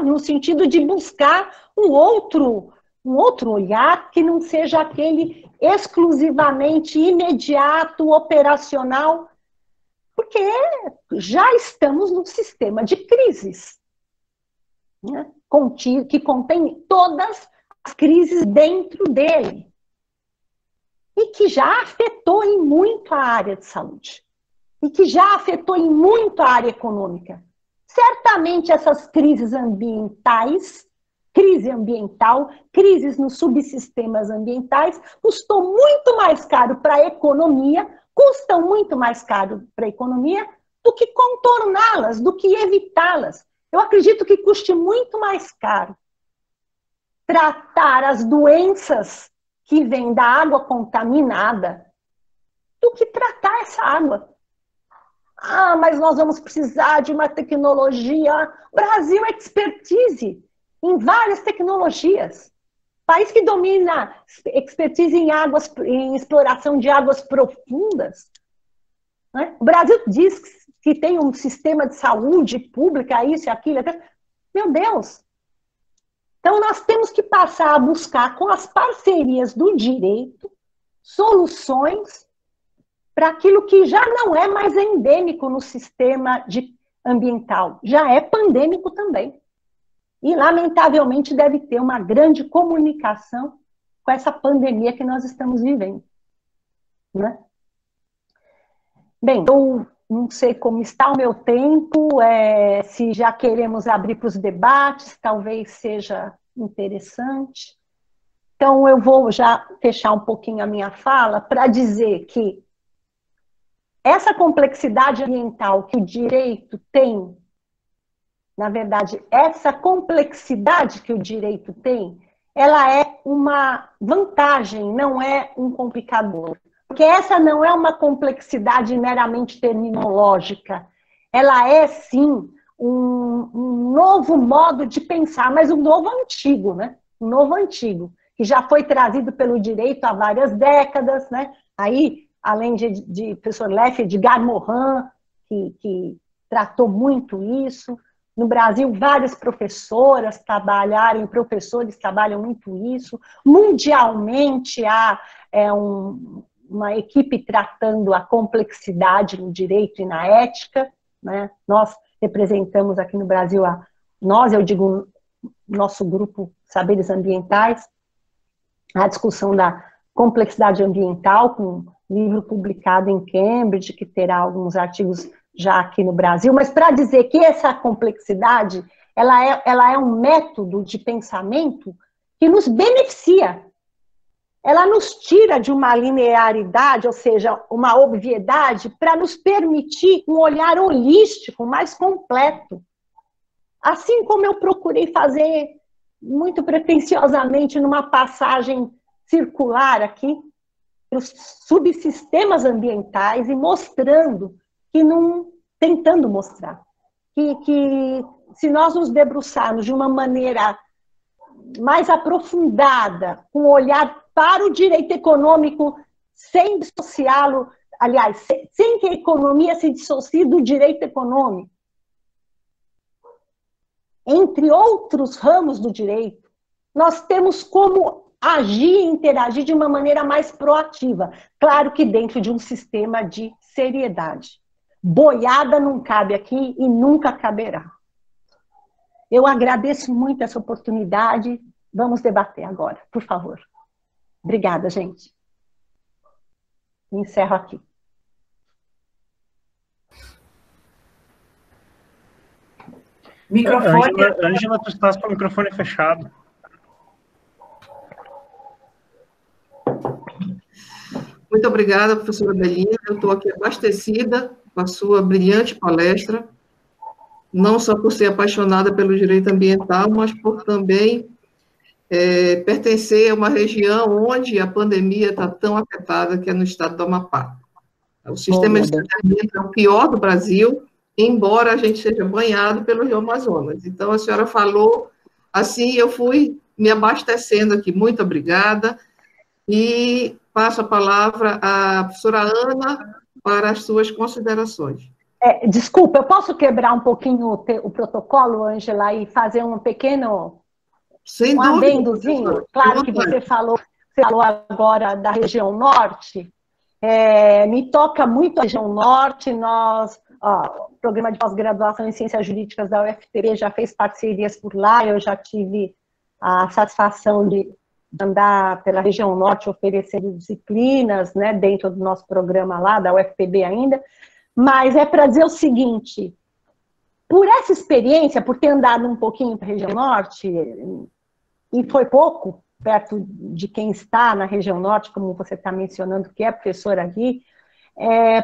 no sentido de buscar um outro olhar que não seja aquele exclusivamente imediato, operacional, porque já estamos num sistema de crises, né, que contém todas as crises dentro dele, e que já afetou em muito a área de saúde, e que já afetou em muito a área econômica. Certamente essas crises ambientais, crise ambiental, crises nos subsistemas ambientais, custam muito mais caro para a economia, custam muito mais caro para a economia do que contorná-las, do que evitá-las. Eu acredito que custe muito mais caro tratar as doenças que vêm da água contaminada do que tratar essa água. Ah, mas nós vamos precisar de uma tecnologia. Brasil expertise em várias tecnologias país que domina expertise em exploração de águas profundas. Né? O Brasil diz que tem um sistema de saúde pública, isso e aquilo. Meu Deus! Então, nós temos que passar a buscar, com as parcerias do direito, soluções para aquilo que já não é mais endêmico no sistema ambiental, já é pandêmico também. E, lamentavelmente, deve ter uma grande comunicação com essa pandemia que nós estamos vivendo. Né? Bem, eu não sei como está o meu tempo, se já queremos abrir para os debates, talvez seja interessante. Então, eu vou já fechar um pouquinho a minha fala para dizer que essa complexidade ambiental que o direito tem, na verdade, essa complexidade que o direito tem, ela é uma vantagem, não é um complicador. Porque essa não é uma complexidade meramente terminológica. Ela é, sim, um novo modo de pensar, mas um novo antigo, né? Um novo antigo, que já foi trazido pelo direito há várias décadas, né? Aí, além de professor Leff, Edgar Morin, que tratou muito isso. No Brasil, várias professores trabalham muito isso. Mundialmente, há uma equipe tratando a complexidade no direito e na ética. Né? Nós representamos aqui no Brasil, eu digo, nosso grupo Saberes Ambientais, a discussão da complexidade ambiental, com um livro publicado em Cambridge, que terá alguns artigos já aqui no Brasil, mas para dizer que essa complexidade, ela é um método de pensamento que nos beneficia. Ela nos tira de uma linearidade, ou seja, uma obviedade, para nos permitir um olhar holístico, mais completo. Assim como eu procurei fazer muito pretensiosamente numa passagem circular aqui, os subsistemas ambientais e tentando mostrar que se nós nos debruçarmos de uma maneira mais aprofundada, com um olhar para o direito econômico, sem dissociá-lo, aliás, sem que a economia se dissocie do direito econômico, entre outros ramos do direito, nós temos como agir e interagir de uma maneira mais proativa. Claro que dentro de um sistema de seriedade. Boiada não cabe aqui e nunca caberá. Eu agradeço muito essa oportunidade. Vamos debater agora, por favor. Obrigada, gente. Encerro aqui. Microfone. Ângela, tu estás com o microfone fechado. Muito obrigada, professora Belinha. Eu estou aqui abastecida com a sua brilhante palestra, não só por ser apaixonada pelo direito ambiental, mas por também pertencer a uma região onde a pandemia está tão afetada, que é no estado do Amapá. O sistema de saneamento é o pior do Brasil, embora a gente seja banhado pelo Rio Amazonas. Então, a senhora falou assim, eu fui me abastecendo aqui. Muito obrigada. E passo a palavra à professora Ana para as suas considerações. Desculpa, eu posso quebrar um pouquinho o protocolo, Ângela, e fazer um pequeno adendozinho? Claro que você falou agora da região norte, me toca muito a região norte, o programa de pós-graduação em Ciências Jurídicas da UFPB já fez parcerias por lá, eu já tive a satisfação de andar pela região norte oferecendo disciplinas, né, dentro do nosso programa lá, da UFPB ainda, mas é para dizer o seguinte, por essa experiência, por ter andado um pouquinho para a região norte, e foi pouco, perto de quem está na região norte, como você está mencionando, que é professora aqui,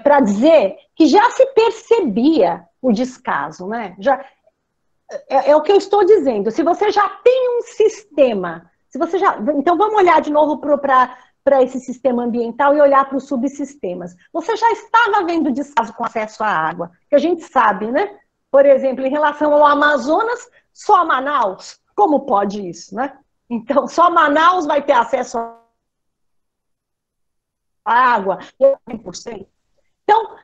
para dizer que já se percebia o descaso, né? É o que eu estou dizendo, se você já tem um sistema, então vamos olhar de novo para esse sistema ambiental e olhar para os subsistemas. Você já estava vendo descaso com acesso à água, que a gente sabe, né? Por exemplo, em relação ao Amazonas, só Manaus, como pode isso, né? Então, só Manaus vai ter acesso à água, 100%. Então,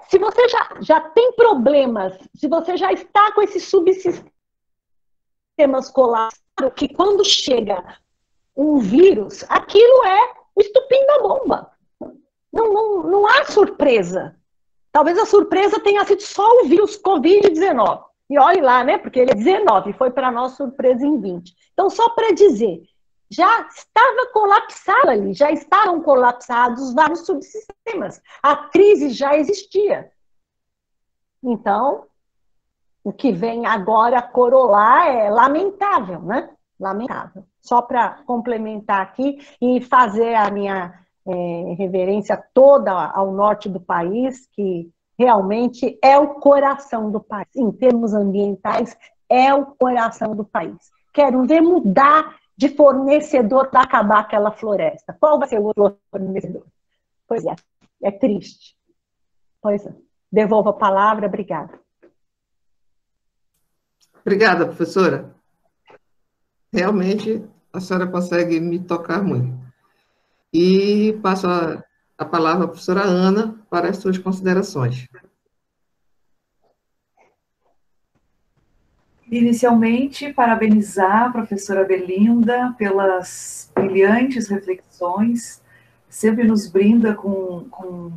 se você já tem problemas, se você já está com esses subsistemas colapsados, que quando chega um vírus, aquilo é o estupim da bomba. Não há surpresa. Talvez a surpresa tenha sido só o vírus Covid-19. E olhe lá, né? Porque ele é 19, foi para nós surpresa em 20. Então, só para dizer, já estava colapsado ali, já estavam colapsados vários subsistemas. A crise já existia. Então, o que vem agora corolar é lamentável, né? Lamentável. Só para complementar aqui e fazer a minha reverência toda ao norte do país, que realmente é o coração do país. Em termos ambientais, é o coração do país. Quero ver mudar de fornecedor para acabar aquela floresta. Qual vai ser o outro fornecedor? Pois é triste. Pois é. Devolvo a palavra, obrigada. Obrigada, professora. Realmente, a senhora consegue me tocar muito. E passo a palavra à professora Ana para as suas considerações. Inicialmente, parabenizar a professora Belinda pelas brilhantes reflexões, sempre nos brinda com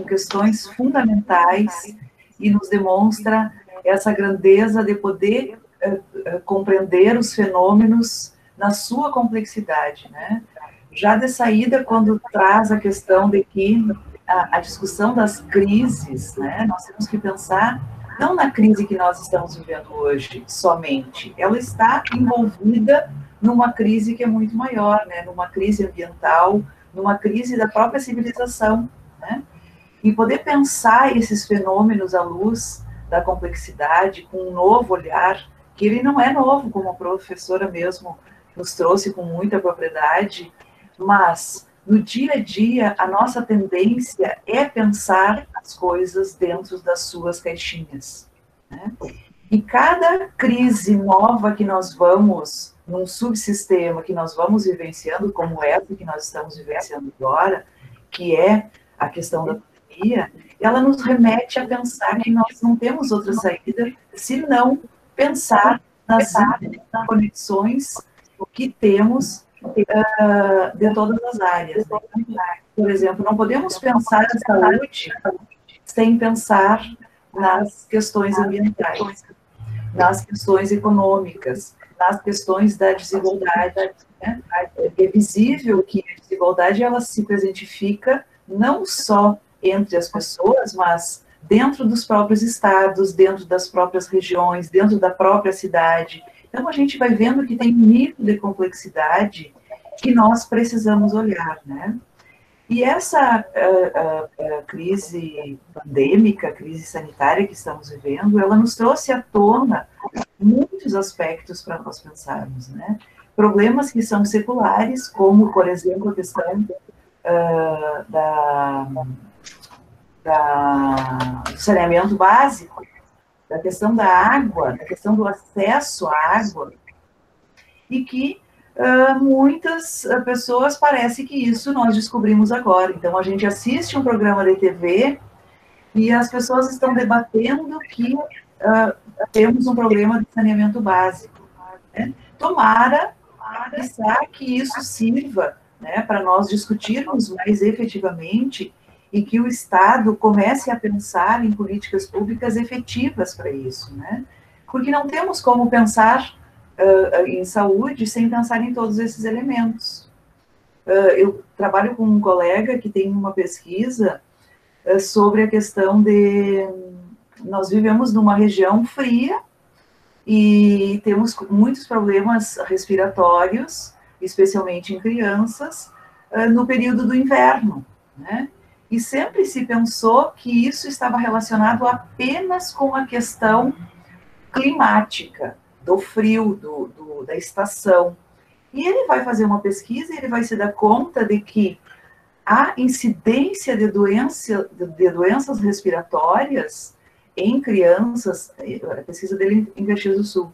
questões fundamentais e nos demonstra essa grandeza de poder compreender os fenômenos na sua complexidade, né? Já de saída, quando traz a questão de que a discussão das crises, né, nós temos que pensar não na crise que nós estamos vivendo hoje somente, ela está envolvida numa crise que é muito maior, né, numa crise ambiental, numa crise da própria civilização, né, e poder pensar esses fenômenos à luz da complexidade, com um novo olhar, que ele não é novo, como a professora mesmo nos trouxe com muita propriedade, mas no dia a dia a nossa tendência é pensar as coisas dentro das suas caixinhas, né? E cada crise nova que nós vamos, num subsistema que nós vamos vivenciando, como essa que nós estamos vivenciando agora, que é a questão da pandemia, ela nos remete a pensar que nós não temos outra saída senão pensar nas conexões que temos de todas as áreas. Por exemplo, não podemos pensar em saúde sem pensar nas questões ambientais, nas questões econômicas, nas questões da desigualdade, né? É visível que a desigualdade ela se presentifica não só entre as pessoas, mas dentro dos próprios estados, dentro das próprias regiões, dentro da própria cidade. Então, a gente vai vendo que tem um nível de complexidade que nós precisamos olhar, né? E essa crise pandêmica, crise sanitária que estamos vivendo, ela nos trouxe à tona muitos aspectos para nós pensarmos, né? Problemas que são seculares, como, por exemplo, a questão do saneamento básico, da questão da água, da questão do acesso à água, e que muitas pessoas parece que isso nós descobrimos agora. Então, a gente assiste um programa de TV e as pessoas estão debatendo que temos um problema de saneamento básico, né? Tomara que isso sirva, né, para nós discutirmos mais efetivamente e que o Estado comece a pensar em políticas públicas efetivas para isso, né? Porque não temos como pensar em saúde sem pensar em todos esses elementos. Eu trabalho com um colega que tem uma pesquisa sobre a questão de... Nós vivemos numa região fria e temos muitos problemas respiratórios, especialmente em crianças, no período do inverno, né? E sempre se pensou que isso estava relacionado apenas com a questão climática, do frio, da estação. E ele vai fazer uma pesquisa e ele vai se dar conta de que a incidência de doenças respiratórias em crianças, a pesquisa dele em Caxias do Sul,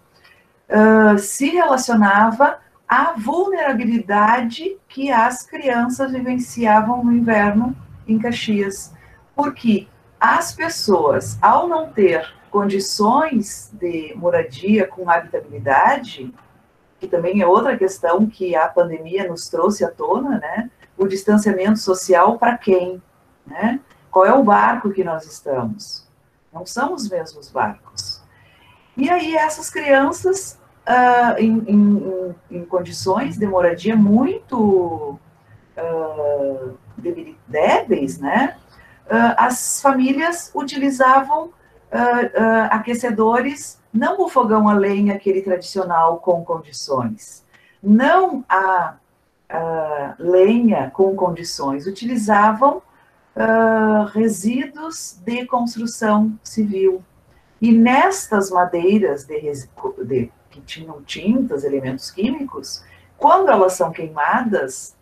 se relacionava a vulnerabilidade que as crianças vivenciavam no inverno em Caxias. Porque as pessoas, ao não ter condições de moradia com habitabilidade, que também é outra questão que a pandemia nos trouxe à tona, né? O distanciamento social para quem? Né? Qual é o barco que nós estamos? Não são os mesmos barcos. E aí essas crianças, em condições de moradia muito débeis, né? As famílias utilizavam aquecedores, não o fogão a lenha, aquele tradicional com condições, não a lenha com condições, utilizavam resíduos de construção civil. E nestas madeiras que tinham tintas, elementos químicos, quando elas são queimadas,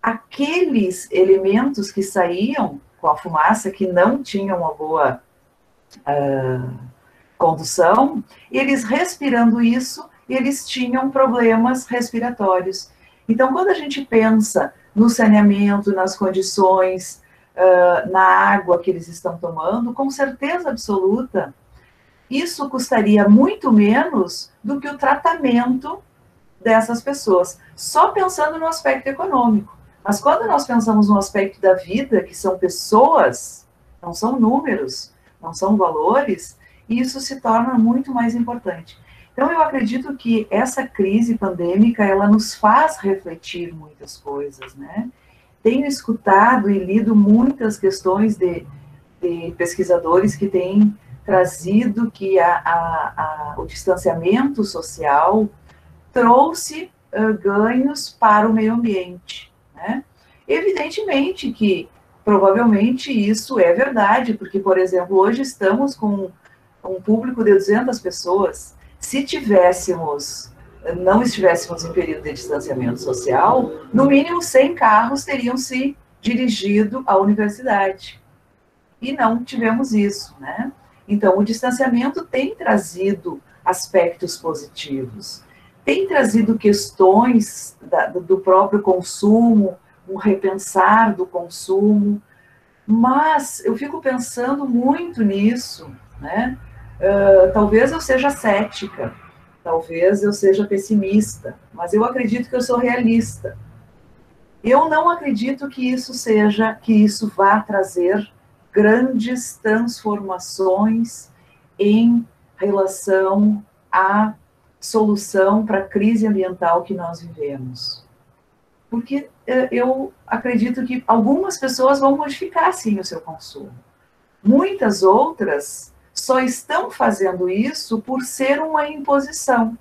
aqueles elementos que saíam com a fumaça, que não tinham uma boa condução, eles respirando isso, eles tinham problemas respiratórios. Então, quando a gente pensa no saneamento, nas condições, na água que eles estão tomando, com certeza absoluta, isso custaria muito menos do que o tratamento dessas pessoas, só pensando no aspecto econômico. Mas quando nós pensamos no aspecto da vida, que são pessoas, não são números, não são valores, isso se torna muito mais importante. Então, eu acredito que essa crise pandêmica, ela nos faz refletir muitas coisas, né? Tenho escutado e lido muitas questões de pesquisadores que têm trazido que o distanciamento social trouxe ganhos para o meio ambiente, né? Evidentemente que, provavelmente, isso é verdade, porque, por exemplo, hoje estamos com um público de 200 pessoas. Se não estivéssemos em período de distanciamento social, no mínimo 100 carros teriam se dirigido à universidade. E não tivemos isso, né? Então, o distanciamento tem trazido aspectos positivos, tem trazido questões do próprio consumo, um repensar do consumo, mas eu fico pensando muito nisso, né? Talvez eu seja cética, talvez eu seja pessimista, mas eu acredito que eu sou realista. Eu não acredito que isso vá trazer grandes transformações em relação à solução para a crise ambiental que nós vivemos. Porque eu acredito que algumas pessoas vão modificar, sim, o seu consumo. Muitas outras só estão fazendo isso por ser uma imposição.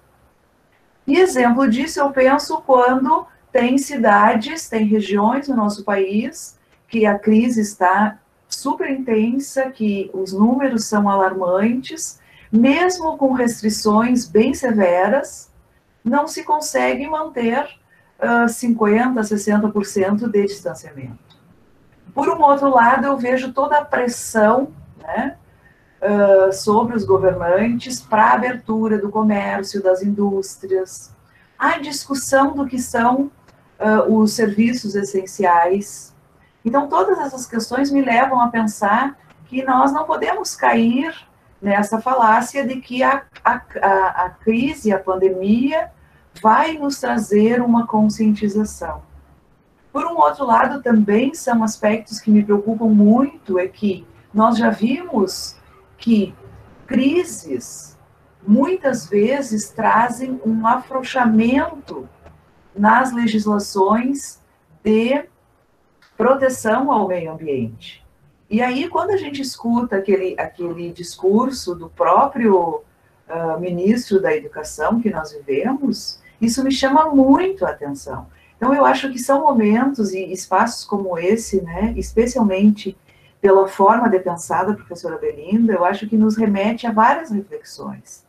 E exemplo disso eu penso quando tem cidades, tem regiões no nosso país que a crise está super intensa, que os números são alarmantes, mesmo com restrições bem severas, não se consegue manter 50%, 60% de distanciamento. Por um outro lado, eu vejo toda a pressão, né, sobre os governantes para a abertura do comércio, das indústrias, a discussão do que são os serviços essenciais. Então, todas essas questões me levam a pensar que nós não podemos cair nessa falácia de que a crise, a pandemia, vai nos trazer uma conscientização. Por um outro lado, também são aspectos que me preocupam muito, é que nós já vimos que crises, muitas vezes, trazem um afrouxamento nas legislações de proteção ao meio ambiente. E aí, quando a gente escuta aquele discurso do próprio ministro da Educação que nós vivemos, isso me chama muito a atenção. Então, eu acho que são momentos e espaços como esse, né, especialmente pela forma de pensar da professora Belinda, eu acho que nos remete a várias reflexões.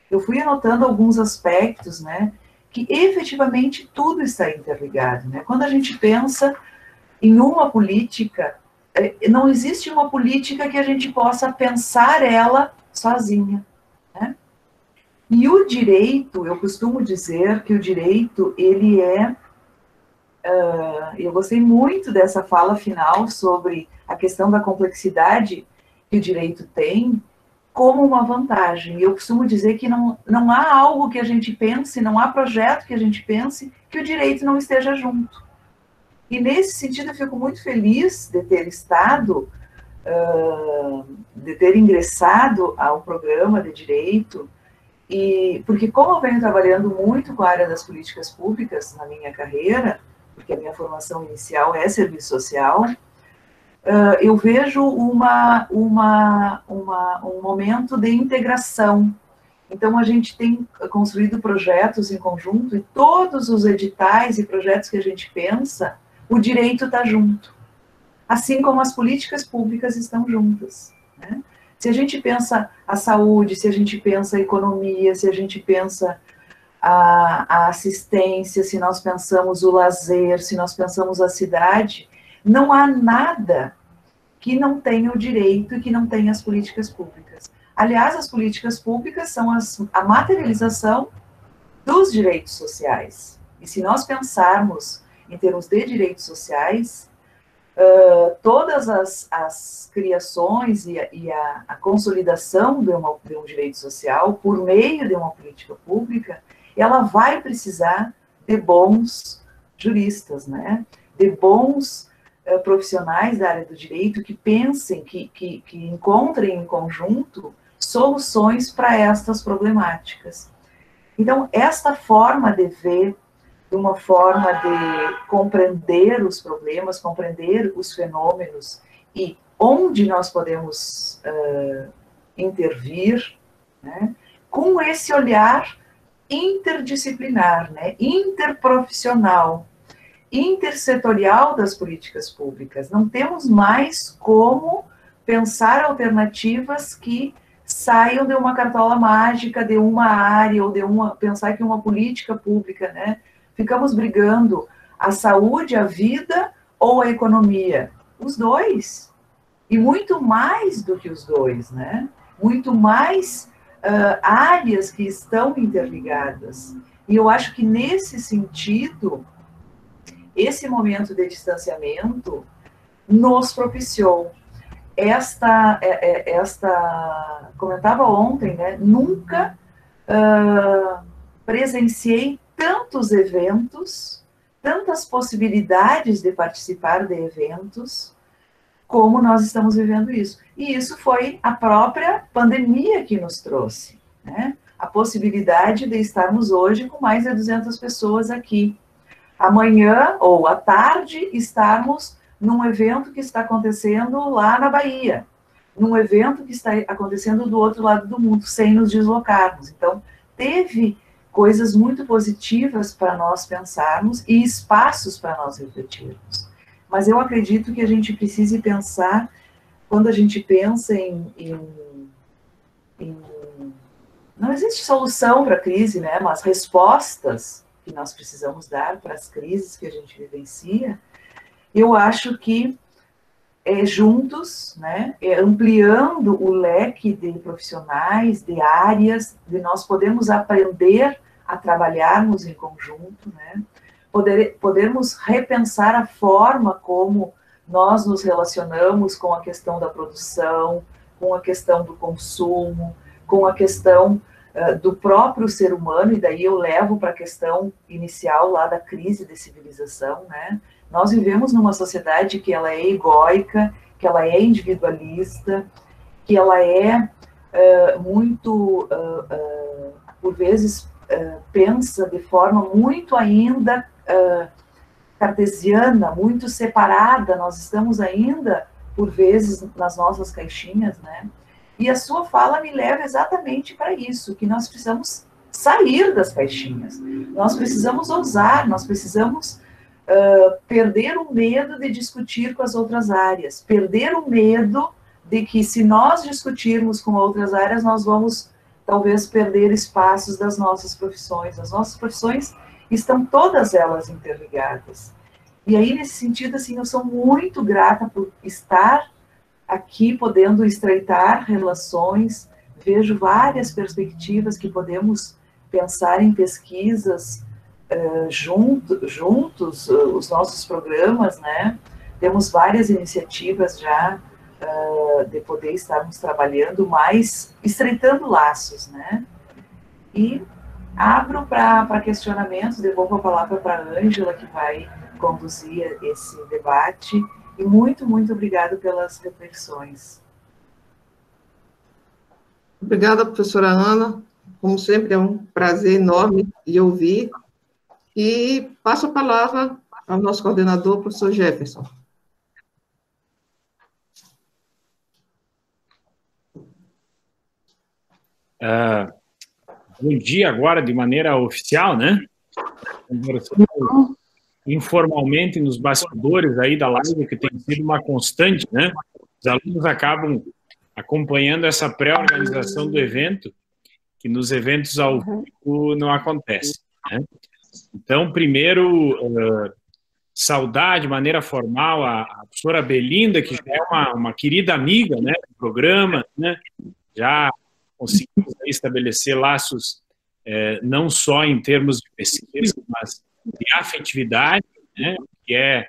Eu fui anotando alguns aspectos, né, que efetivamente tudo está interligado, né? Quando a gente pensa em uma política, não existe uma política que a gente possa pensar ela sozinha, né? E o direito, eu costumo dizer que o direito, ele é... eu gostei muito dessa fala final sobre a questão da complexidade que o direito tem como uma vantagem. Eu costumo dizer que não há algo que a gente pense, não há projeto que a gente pense que o direito não esteja junto. E nesse sentido eu fico muito feliz de ter estado, de ter ingressado ao programa de direito, porque como eu venho trabalhando muito com a área das políticas públicas na minha carreira, porque a minha formação inicial é serviço social, eu vejo um momento de integração. Então, a gente tem construído projetos em conjunto, e todos os editais e projetos que a gente pensa, o direito está junto. Assim como as políticas públicas estão juntas, né? Se a gente pensa a saúde, se a gente pensa a economia, se a gente pensa a assistência, se nós pensamos o lazer, se nós pensamos a cidade, não há nada que não tenha o direito e que não tenha as políticas públicas. Aliás, as políticas públicas são a materialização dos direitos sociais. E se nós pensarmos em termos de direitos sociais, todas as criações e a consolidação de um direito social por meio de uma política pública, ela vai precisar de bons juristas, né? De bons profissionais da área do direito que pensem, que encontrem em conjunto soluções para estas problemáticas. Então, esta forma de ver, uma forma de compreender os problemas, compreender os fenômenos e onde nós podemos intervir, né, com esse olhar interdisciplinar, né, interprofissional, intersetorial das políticas públicas. Não temos mais como pensar alternativas que saiam de uma cartola mágica, de uma área, ou pensar que uma política pública, né? Ficamos brigando a saúde, a vida ou a economia. Os dois. E muito mais do que os dois, né? Muito mais áreas que estão interligadas. E eu acho que nesse sentido, esse momento de distanciamento nos propiciou. Comentava ontem, né? Nunca presenciei tantos eventos, tantas possibilidades de participar de eventos, como nós estamos vivendo isso. E isso foi a própria pandemia que nos trouxe, né? A possibilidade de estarmos hoje com mais de 200 pessoas aqui. Amanhã, ou à tarde, estarmos num evento que está acontecendo lá na Bahia, num evento que está acontecendo do outro lado do mundo, sem nos deslocarmos. Então, teve coisas muito positivas para nós pensarmos e espaços para nós refletirmos. Mas eu acredito que a gente precise pensar, quando a gente pensa não existe solução para a crise, né? Mas respostas que nós precisamos dar para as crises que a gente vivencia, eu acho que juntos, né, ampliando o leque de profissionais, de áreas, de nós podermos aprender a trabalharmos em conjunto, né, podermos repensar a forma como nós nos relacionamos com a questão da produção, com a questão do consumo, com a questão do próprio ser humano, e daí eu levo para a questão inicial lá da crise de civilização, né? Nós vivemos numa sociedade que ela é egóica, que ela é individualista, que ela é muito, por vezes, pensa de forma muito ainda cartesiana, muito separada. Nós estamos ainda, por vezes, nas nossas caixinhas, né? E a sua fala me leva exatamente para isso, que nós precisamos sair das caixinhas, nós precisamos ousar, nós precisamos perder o medo de discutir com as outras áreas, perder o medo de que, se nós discutirmos com outras áreas, nós vamos, talvez, perder espaços das nossas profissões. As nossas profissões estão todas elas interligadas. E aí, nesse sentido, assim, eu sou muito grata por estar aqui, podendo estreitar relações, vejo várias perspectivas que podemos pensar em pesquisas juntos, os nossos programas, né? Temos várias iniciativas já de poder estarmos trabalhando mais, estreitando laços, né? E abro para questionamentos, devolvo a palavra para a Ângela, que vai conduzir esse debate, e muito, muito obrigado pelas reflexões. Obrigada, professora Ana. Como sempre, é um prazer enorme de ouvir. E passo a palavra ao nosso coordenador, professor Jefferson. Bom dia agora, de maneira oficial, né? Conversando informalmente nos bastidores aí da live, que tem sido uma constante, né? Os alunos acabam acompanhando essa pré-organização do evento, que nos eventos ao vivo não acontece, né? Então, primeiro, saudar de maneira formal a professora Belinda, que já é uma querida amiga, né, do programa, né? Já conseguimos estabelecer laços não só em termos de pesquisa, mas de afetividade, né, que é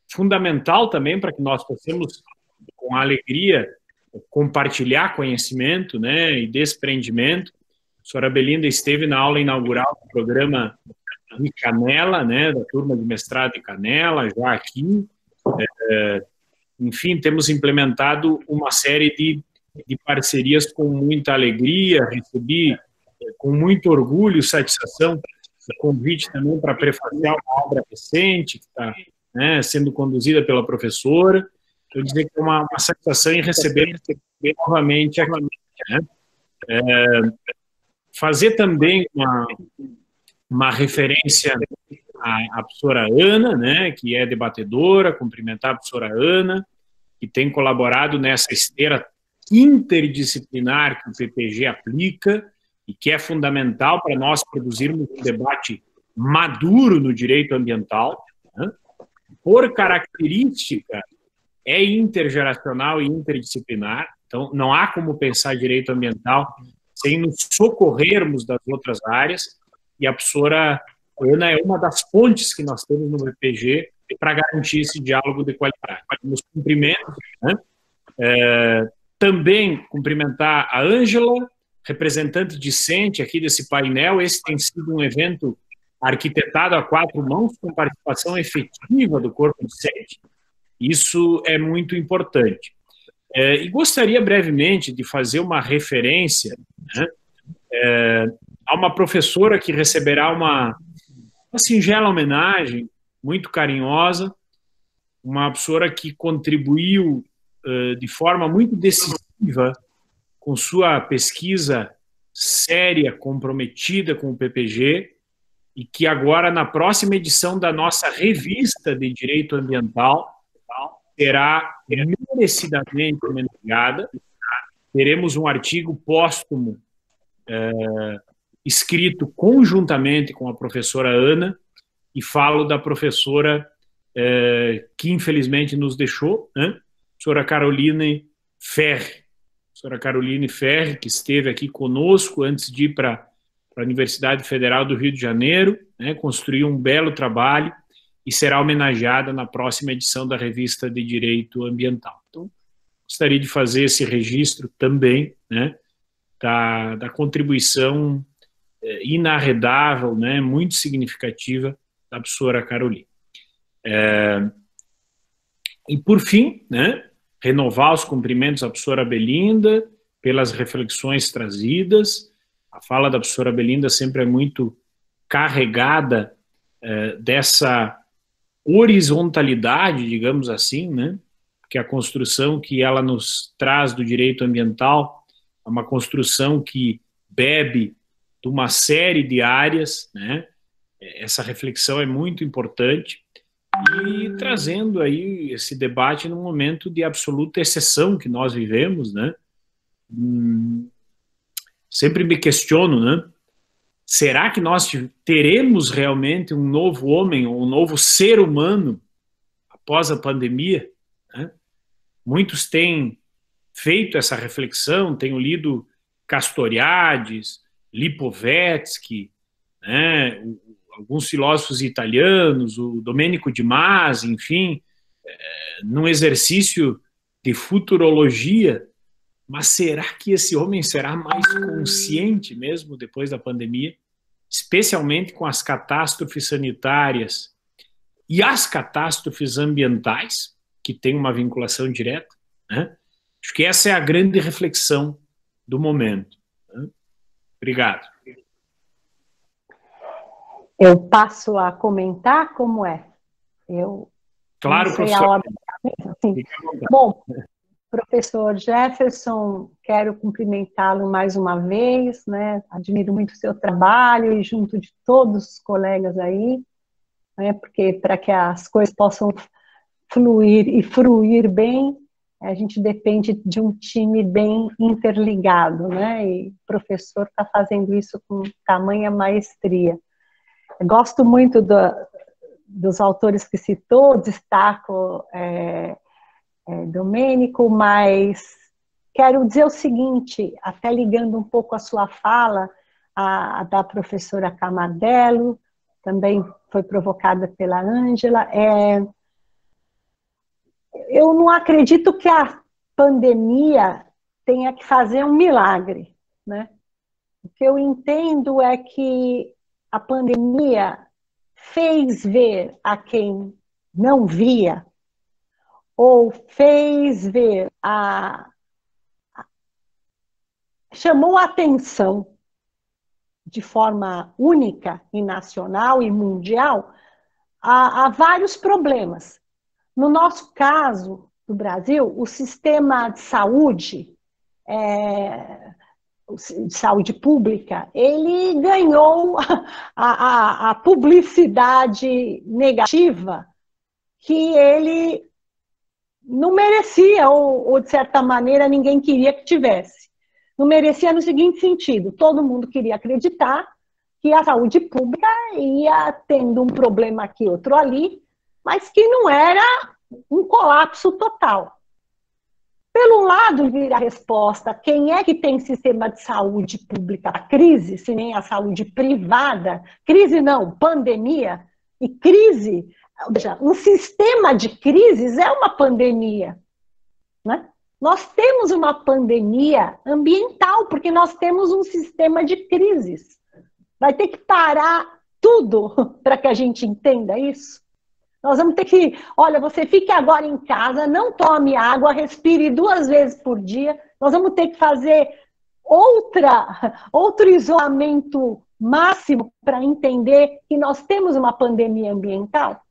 fundamental também para que nós possamos, com alegria, compartilhar conhecimento, né, e desprendimento. A professora Belinda esteve na aula inaugural do programa de Canela, né, da turma de mestrado de Canela, já aqui. Enfim, temos implementado uma série de parcerias com muita alegria. Recebi com muito orgulho e satisfação o convite também para prefaciar uma obra recente, que está, né, sendo conduzida pela professora. Eu dizer que é uma satisfação em receber novamente aqui, né? Fazer também uma referência à professora Ana, né, que é debatedora, cumprimentar a professora Ana, que tem colaborado nessa esteira interdisciplinar que o PPG aplica e que é fundamental para nós produzirmos um debate maduro no direito ambiental, né? Por característica, é intergeracional e interdisciplinar, então não há como pensar direito ambiental sem nos socorrermos das outras áreas, e a professora Ana é uma das pontes que nós temos no PPG para garantir esse diálogo de qualidade. Nos cumprimentos, né? Também cumprimentar a Ângela, representante discente aqui desse painel. Esse tem sido um evento arquitetado a 4 mãos, com participação efetiva do corpo discente. Isso é muito importante. E gostaria brevemente de fazer uma referência, né, a uma professora que receberá uma singela homenagem, muito carinhosa, uma professora que contribuiu de forma muito decisiva com sua pesquisa séria, comprometida com o PPG, e que agora, na próxima edição da nossa revista de Direito Ambiental, será merecidamente homenageada. Teremos um artigo póstumo escrito conjuntamente com a professora Ana, e falo da professora que infelizmente nos deixou, né? Professora Caroline Ferri. Professora Caroline Ferri, que esteve aqui conosco antes de ir para a Universidade Federal do Rio de Janeiro, né? Construiu um belo trabalho e será homenageada na próxima edição da Revista de Direito Ambiental. Então, gostaria de fazer esse registro também, né, da contribuição inarredável, né, muito significativa da professora Caroline. E, por fim, né, renovar os cumprimentos à professora Belinda pelas reflexões trazidas. A fala da professora Belinda sempre é muito carregada dessa horizontalidade, digamos assim, né, que a construção que ela nos traz do direito ambiental é uma construção que bebe de uma série de áreas, né? Essa reflexão é muito importante, e trazendo aí esse debate num momento de absoluta exceção que nós vivemos, né? Sempre me questiono, né? Será que nós teremos realmente um novo homem, ou um novo ser humano após a pandemia, né? Muitos têm feito essa reflexão, tenho lido Castoriadis, Lipovetsky, né, alguns filósofos italianos, o Domenico de Masi, enfim, num exercício de futurologia. Mas será que esse homem será mais consciente mesmo depois da pandemia, especialmente com as catástrofes sanitárias e as catástrofes ambientais, que têm uma vinculação direta, né? Acho que essa é a grande reflexão do momento, né? Obrigado. Eu passo a comentar como é. Claro, professor. Assim. Bom, professor Jefferson, quero cumprimentá-lo mais uma vez, né? Admiro muito o seu trabalho e junto de todos os colegas aí, né? Porque para que as coisas possam fluir e fruir bem, a gente depende de um time bem interligado, né? E o professor está fazendo isso com tamanha maestria. Eu gosto muito dos autores que citou, destaco Domênico, mas quero dizer o seguinte, até ligando um pouco a sua fala, a da professora Camardello, também foi provocada pela Ângela, eu não acredito que a pandemia tenha que fazer um milagre, né? O que eu entendo é que a pandemia fez ver a quem não via, ou fez ver chamou a atenção de forma única e nacional e mundial a vários problemas. No nosso caso, no Brasil, o sistema de saúde pública, ele ganhou a publicidade negativa que ele não merecia, ou de certa maneira ninguém queria que tivesse. Não merecia no seguinte sentido, todo mundo queria acreditar que a saúde pública ia tendo um problema aqui, outro ali, mas que não era um colapso total. Pelo lado, vir a resposta, quem é que tem sistema de saúde pública? Crise, se nem a saúde privada. Crise não, pandemia. E crise, ou seja, um sistema de crises é uma pandemia, né? Nós temos uma pandemia ambiental, porque nós temos um sistema de crises. Vai ter que parar tudo para que a gente entenda isso. Nós vamos ter que, olha, você fique agora em casa, não tome água, respire 2 vezes por dia. Nós vamos ter que fazer outro isolamento máximo para entender que nós temos uma pandemia ambiental.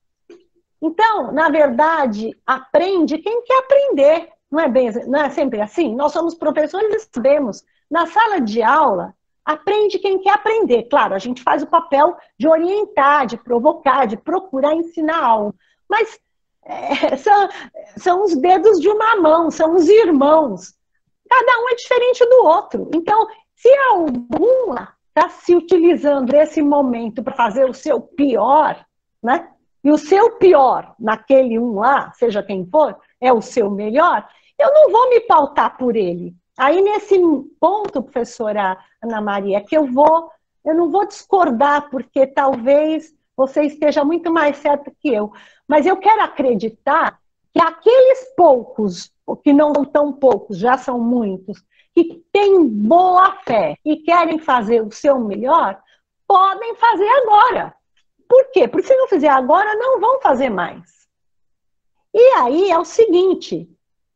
Então, na verdade, aprende quem quer aprender. Não é sempre assim? Nós somos professores e sabemos. Na sala de aula, aprende quem quer aprender. Claro, a gente faz o papel de orientar, de provocar, de procurar ensinar algo. Mas são os dedos de uma mão, são os irmãos. Cada um é diferente do outro. Então, se algum está se utilizando desse momento para fazer o seu pior, né? E o seu pior naquele um lá, seja quem for, é o seu melhor, eu não vou me pautar por ele. Aí, nesse ponto, professora Ana Maria, que eu não vou discordar, porque talvez você esteja muito mais certo que eu, mas eu quero acreditar que aqueles poucos, que não são tão poucos, já são muitos, que têm boa fé e querem fazer o seu melhor, podem fazer agora. Por quê? Porque se não fizer agora, não vão fazer mais. E aí é o seguinte,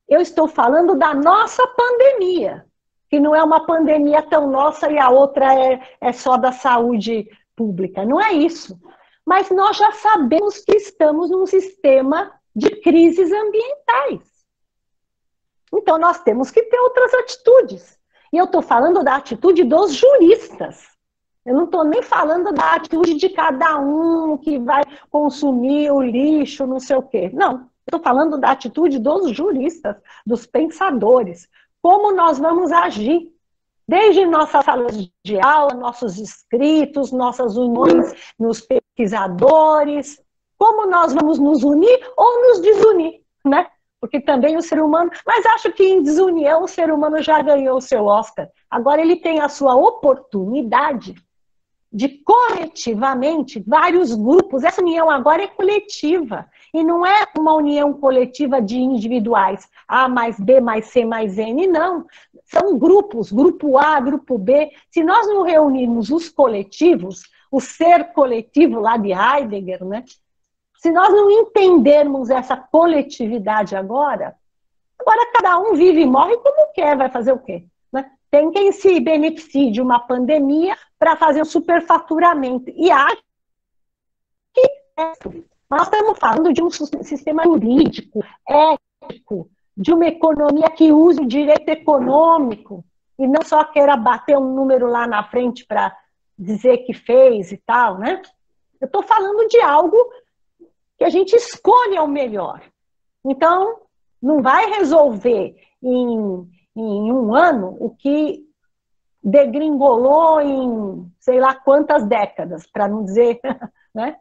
eu estou falando da nossa pandemia, que não é uma pandemia tão nossa e a outra é só da saúde pública. Não é isso. Mas nós já sabemos que estamos num sistema de crises ambientais. Então nós temos que ter outras atitudes. E eu estou falando da atitude dos juristas. Eu não estou nem falando da atitude de cada um que vai consumir o lixo, não sei o quê. Não. Estou falando da atitude dos juristas, dos pensadores. Como nós vamos agir? Desde nossas salas de aula, nossos escritos, nossas uniões nos pesquisadores. Como nós vamos nos unir ou nos desunir, né? porque também o ser humano... Mas acho que em desunião o ser humano já ganhou o seu Oscar. Agora ele tem a sua oportunidade de coletivamente, vários grupos, essa união agora é coletiva, e não é uma união coletiva de individuais, A mais B mais C mais N, não. São grupos, grupo A, grupo B. Se nós não reunirmos os coletivos, o ser coletivo lá de Heidegger, né? Se nós não entendermos essa coletividade agora cada um vive e morre como quer, vai fazer o quê? Né? Tem quem se beneficie de uma pandemia para fazer um superfaturamento. E acho que nós estamos falando de um sistema jurídico, ético, de uma economia que use o direito econômico e não só queira bater um número lá na frente para dizer que fez e tal, né? Eu estou falando de algo que a gente escolha o melhor. Então, não vai resolver em um ano o que degringolou em sei lá quantas décadas, para não dizer, né?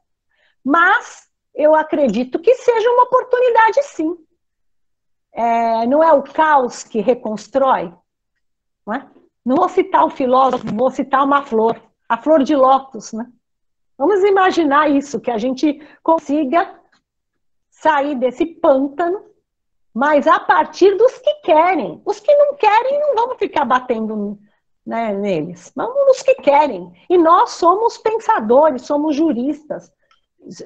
Mas eu acredito que seja uma oportunidade, sim. Não é o caos que reconstrói? Não é? Não vou citar um filósofo, vou citar uma flor, a flor de lótus, né? Vamos imaginar isso, que a gente consiga sair desse pântano, mas a partir dos que querem. Os que não querem, não vamos ficar batendo, né, neles. Vamos nos que querem. E nós somos pensadores, somos juristas,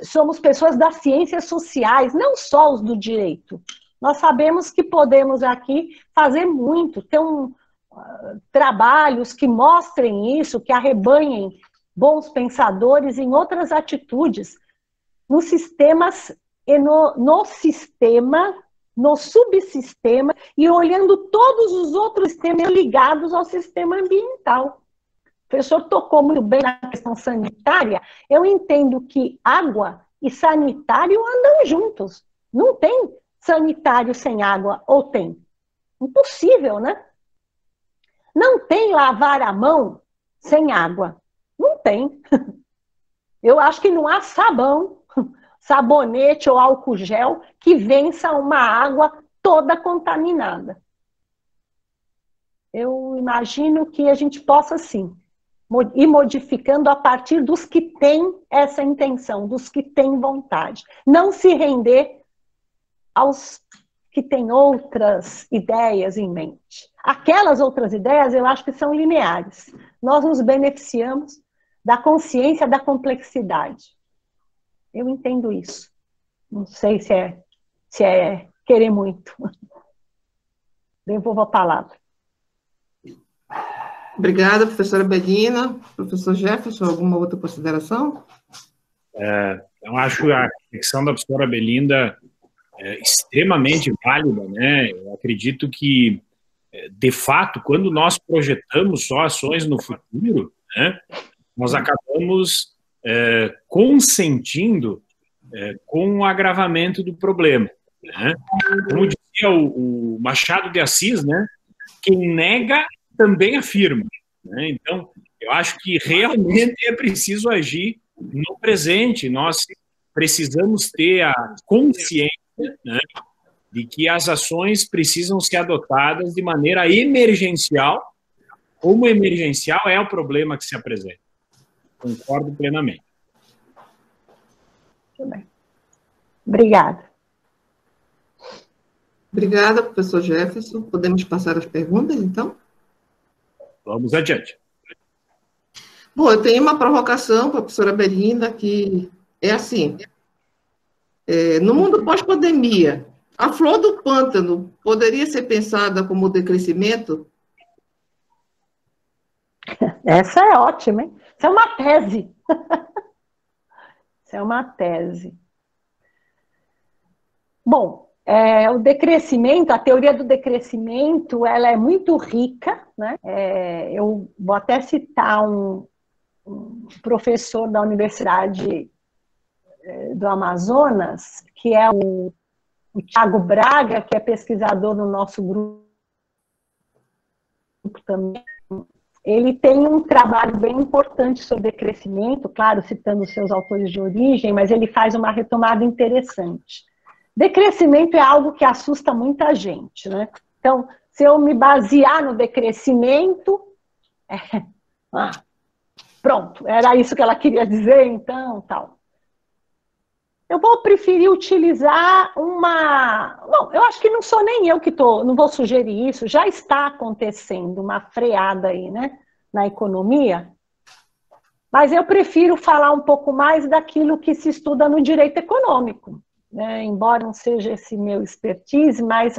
somos pessoas das ciências sociais, não só os do direito. Nós sabemos que podemos aqui fazer muito, ter trabalhos que mostrem isso, que arrebanhem bons pensadores em outras atitudes, nos sistemas, no sistema, no subsistema, e olhando todos os outros sistemas ligados ao sistema ambiental. O professor tocou muito bem na questão sanitária. Eu entendo que água e sanitário andam juntos. Não tem sanitário sem água, ou tem? Impossível, né? Não tem lavar a mão sem água. Não tem. Eu acho que não há sabão, sabonete ou álcool gel que vença uma água toda contaminada. Eu imagino que a gente possa, sim, ir modificando a partir dos que têm essa intenção, dos que têm vontade. Não se render aos que têm outras ideias em mente. Aquelas outras ideias, eu acho que são lineares. Nós nos beneficiamos da consciência da complexidade. Eu entendo isso. Não sei se é querer muito. Devolvo a palavra. Obrigada, professora Belina. Professor Jefferson, alguma outra consideração? Eu acho a reflexão da professora Belinda extremamente válida, né? Eu acredito que, de fato, quando nós projetamos só ações no futuro, né, nós acabamos consentindo com o agravamento do problema, né? Como dizia o Machado de Assis, né? Quem nega também afirma, né? Então, eu acho que realmente é preciso agir no presente. Nós precisamos ter a consciência, né, de que as ações precisam ser adotadas de maneira emergencial, como emergencial é o problema que se apresenta. Concordo plenamente. Muito bem. Obrigada. Obrigada, professor Jefferson. Podemos passar as perguntas, então? Vamos adiante. Bom, eu tenho uma provocação para a professora Belinda, que é assim. No mundo pós-pandemia, a flor do pântano poderia ser pensada como decrescimento? Essa é ótima, hein? Isso é uma tese. Isso é uma tese. Bom, o decrescimento, a teoria do decrescimento, ela é muito rica, né? Eu vou até citar um professor da Universidade do Amazonas, que é o Thiago Braga, que é pesquisador no nosso grupo também. Ele tem um trabalho bem importante sobre decrescimento, claro, citando seus autores de origem, mas ele faz uma retomada interessante. decrescimento é algo que assusta muita gente, né? Então, se eu me basear no decrescimento, pronto, era isso que ela queria dizer, então, tal. Eu vou preferir utilizar uma... Bom, eu acho que não sou nem eu que não vou sugerir isso, já está acontecendo uma freada aí, né, na economia, mas eu prefiro falar um pouco mais daquilo que se estuda no direito econômico, né, embora não seja esse meu expertise, mas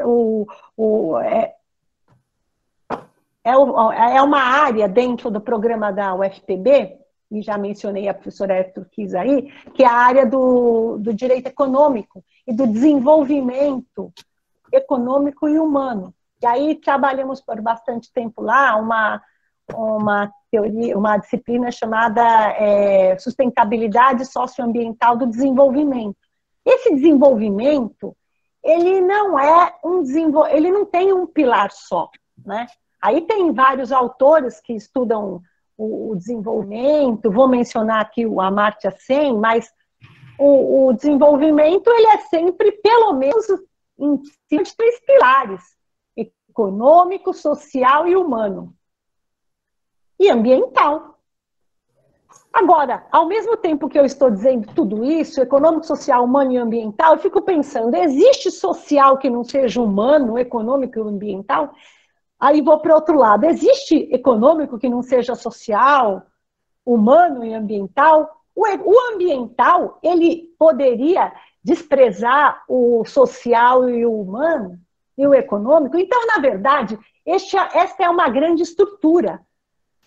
é uma área dentro do programa da UFPB, e já mencionei a professora Turquis aí, que é a área do direito econômico e do desenvolvimento econômico e humano. E aí trabalhamos por bastante tempo lá uma teoria, uma disciplina chamada sustentabilidade socioambiental do desenvolvimento. Esse desenvolvimento, ele não tem um pilar só, né? Aí tem vários autores que estudam o desenvolvimento, vou mencionar aqui o Amartya Sen, mas o desenvolvimento ele é sempre, pelo menos, em cima de 3 pilares: econômico, social e humano. E ambiental. Agora, ao mesmo tempo que eu estou dizendo tudo isso, econômico, social, humano e ambiental, eu fico pensando, existe social que não seja humano, econômico e ambiental? Aí vou para o outro lado. Existe econômico que não seja social, humano e ambiental? O ambiental, ele poderia desprezar o social e o humano e o econômico? Então, na verdade, esta é uma grande estrutura.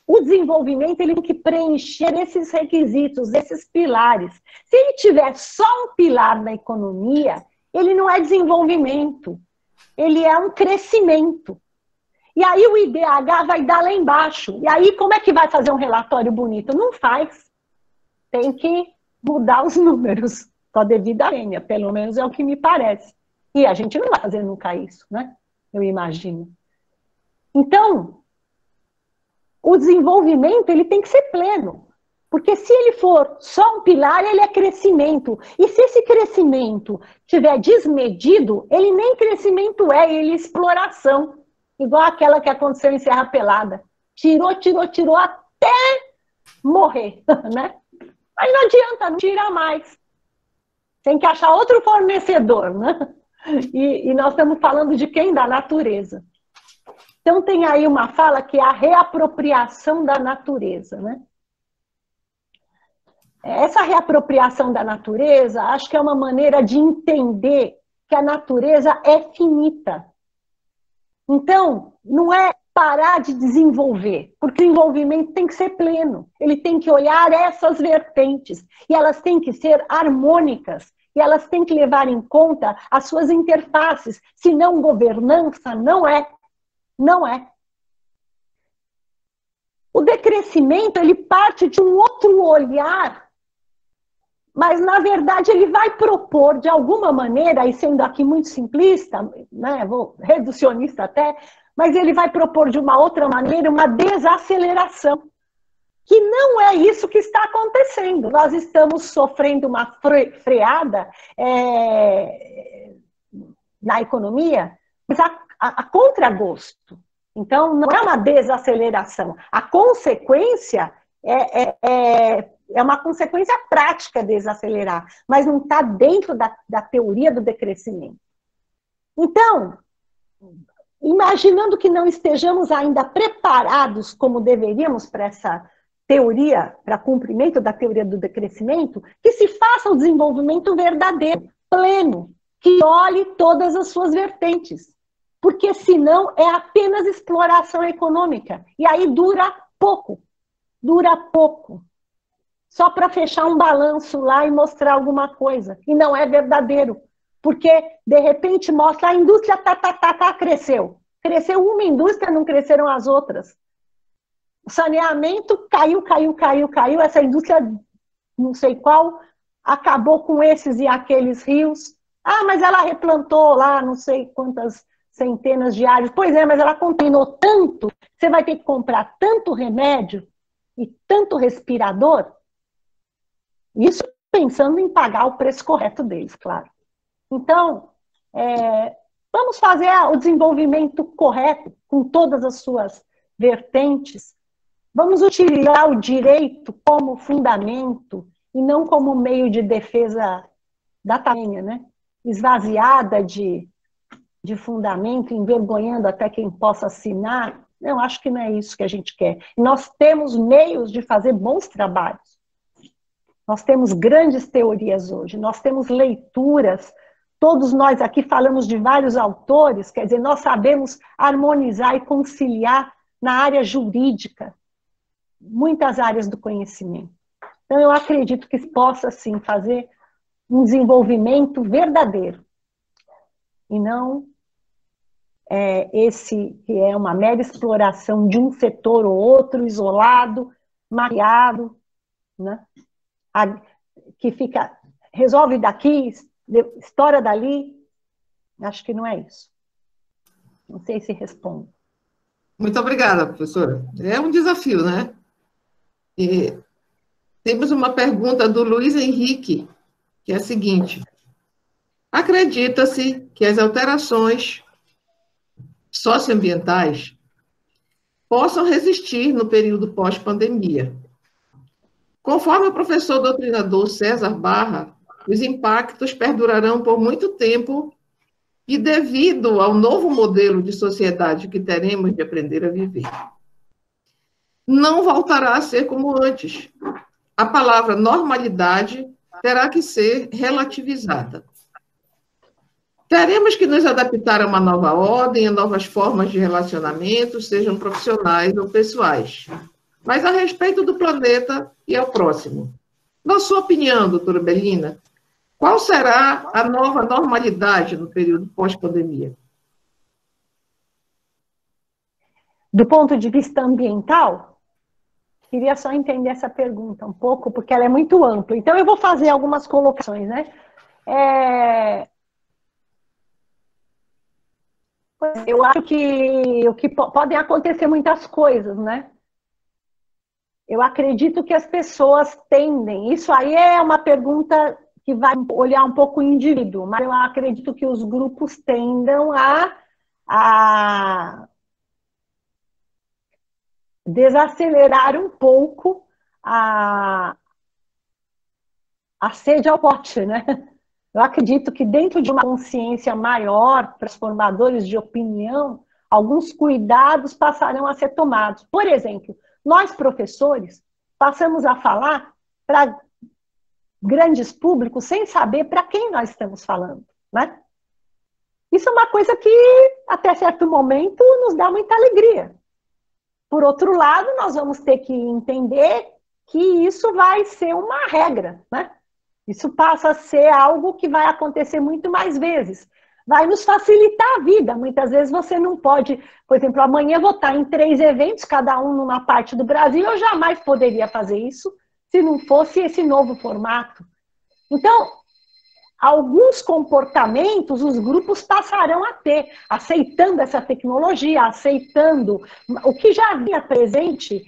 O desenvolvimento ele tem que preencher esses requisitos, esses pilares. Se ele tiver só um pilar na economia, ele não é desenvolvimento, ele é um crescimento. E aí o IDH vai dar lá embaixo. E aí como é que vai fazer um relatório bonito? Não faz. Tem que mudar os números com a devida vênia, pelo menos é o que me parece. E a gente não vai fazer nunca isso, né? Eu imagino. Então, o desenvolvimento ele tem que ser pleno. Porque se ele for só um pilar, ele é crescimento. E se esse crescimento estiver desmedido, ele nem crescimento ele é exploração. Igual aquela que aconteceu em Serra Pelada. Tirou até morrer, né? Mas não adianta, não tira mais. Tem que achar outro fornecedor, né? E nós estamos falando de quem? Da natureza. Então tem aí uma fala que é a reapropriação da natureza, né? Essa reapropriação da natureza, acho que é uma maneira de entender que a natureza é finita. Então, não é parar de desenvolver, porque o desenvolvimento tem que ser pleno, ele tem que olhar essas vertentes, e elas têm que ser harmônicas, e elas têm que levar em conta as suas interfaces, senão governança não é. Não é. O decrescimento, ele parte de um outro olhar, mas, na verdade, ele vai propor, de alguma maneira, e sendo aqui muito simplista, né, reducionista até, mas ele vai propor de uma outra maneira uma desaceleração, que não é isso que está acontecendo. Nós estamos sofrendo uma freada na economia, mas a contragosto. Então, não é uma desaceleração. A consequência é uma consequência prática desacelerar, mas não está dentro da teoria do decrescimento. Então, imaginando que não estejamos ainda preparados como deveríamos para essa teoria, para cumprimento da teoria do decrescimento, que se faça o desenvolvimento verdadeiro, pleno, que olhe todas as suas vertentes, porque senão é apenas exploração econômica, e aí dura pouco, só para fechar um balanço lá e mostrar alguma coisa, e não é verdadeiro, porque de repente mostra a indústria cresceu uma indústria, não cresceram as outras. O saneamento caiu, essa indústria, não sei qual, acabou com esses e aqueles rios. Ah, mas ela replantou lá não sei quantas centenas de árvores. Pois é, mas ela contaminou tanto, você vai ter que comprar tanto remédio e tanto respirador. Isso pensando em pagar o preço correto deles, claro. Então, vamos fazer o desenvolvimento correto, com todas as suas vertentes. Vamos utilizar o direito como fundamento e não como meio de defesa da tamanha, né? Esvaziada de fundamento, envergonhando até quem possa assinar. Eu acho que não é isso que a gente quer. Nós temos meios de fazer bons trabalhos. Nós temos grandes teorias hoje, nós temos leituras, todos nós aqui falamos de vários autores, quer dizer, nós sabemos harmonizar e conciliar na área jurídica muitas áreas do conhecimento. Então, eu acredito que possa, sim, fazer um desenvolvimento verdadeiro, e não esse que é uma mera exploração de um setor ou outro, isolado, maquiado, né? Que fica, resolve daqui, estoura dali. Acho que não é isso. Não sei se respondo. Muito obrigada, professora. É um desafio, né? E temos uma pergunta do Luiz Henrique, que é a seguinte: acredita-se que as alterações socioambientais possam resistir no período pós-pandemia. Conforme o professor doutrinador César Barra, os impactos perdurarão por muito tempo e, devido ao novo modelo de sociedade que teremos de aprender a viver, não voltará a ser como antes. A palavra normalidade terá que ser relativizada. Teremos que nos adaptar a uma nova ordem, a novas formas de relacionamento, sejam profissionais ou pessoais. Mas a respeito do planeta e ao próximo. Na sua opinião, doutora Belina, qual será a nova normalidade no período pós-pandemia? Do ponto de vista ambiental, queria só entender essa pergunta um pouco, porque ela é muito ampla. Então, eu vou fazer algumas colocações, né? Eu acho que podem acontecer muitas coisas, né? Eu acredito que as pessoas tendem, isso aí é uma pergunta que vai olhar um pouco o indivíduo, mas eu acredito que os grupos tendam a desacelerar um pouco a sede ao pote, né? Eu acredito que dentro de uma consciência maior para os formadores de opinião, alguns cuidados passarão a ser tomados. Por exemplo, nós, professores, passamos a falar para grandes públicos sem saber para quem nós estamos falando, né? Isso é uma coisa que, até certo momento, nos dá muita alegria. Por outro lado, nós vamos ter que entender que isso vai ser uma regra, né? Isso passa a ser algo que vai acontecer muito mais vezes. Vai nos facilitar a vida. Muitas vezes você não pode, por exemplo, amanhã vou estar em 3 eventos, cada um numa parte do Brasil, eu jamais poderia fazer isso se não fosse esse novo formato. Então, alguns comportamentos os grupos passarão a ter, aceitando essa tecnologia, aceitando o que já havia presente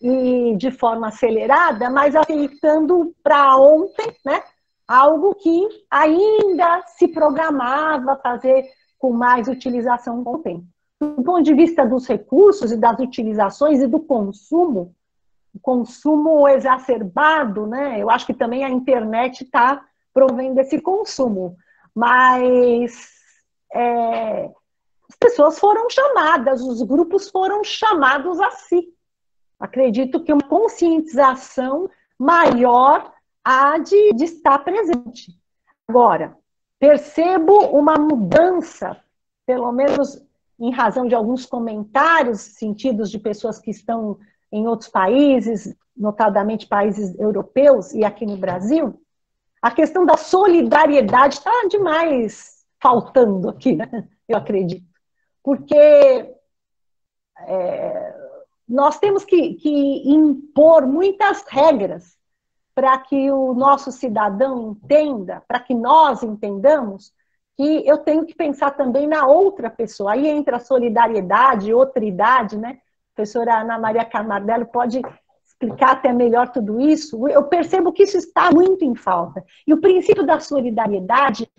e de forma acelerada, mas aceitando para ontem, né? Algo que ainda se programava fazer com mais utilização com o tempo. Do ponto de vista dos recursos e das utilizações e do consumo, o consumo exacerbado, né? Eu acho que também a internet está provendo esse consumo, mas as pessoas foram chamadas, os grupos foram chamados a si. Acredito que uma conscientização maior há de estar presente. Agora, percebo uma mudança, pelo menos em razão de alguns comentários sentidos de pessoas que estão em outros países, notadamente países europeus e aqui no Brasil, a questão da solidariedade está demais faltando aqui, né? Eu acredito. Porque nós temos que impor muitas regras para que o nosso cidadão entenda, para que nós entendamos que eu tenho que pensar também na outra pessoa. Aí entra a solidariedade, outridade, né? A professora Ana Maria Camardello pode explicar até melhor tudo isso. Eu percebo que isso está muito em falta. E o princípio da solidariedade,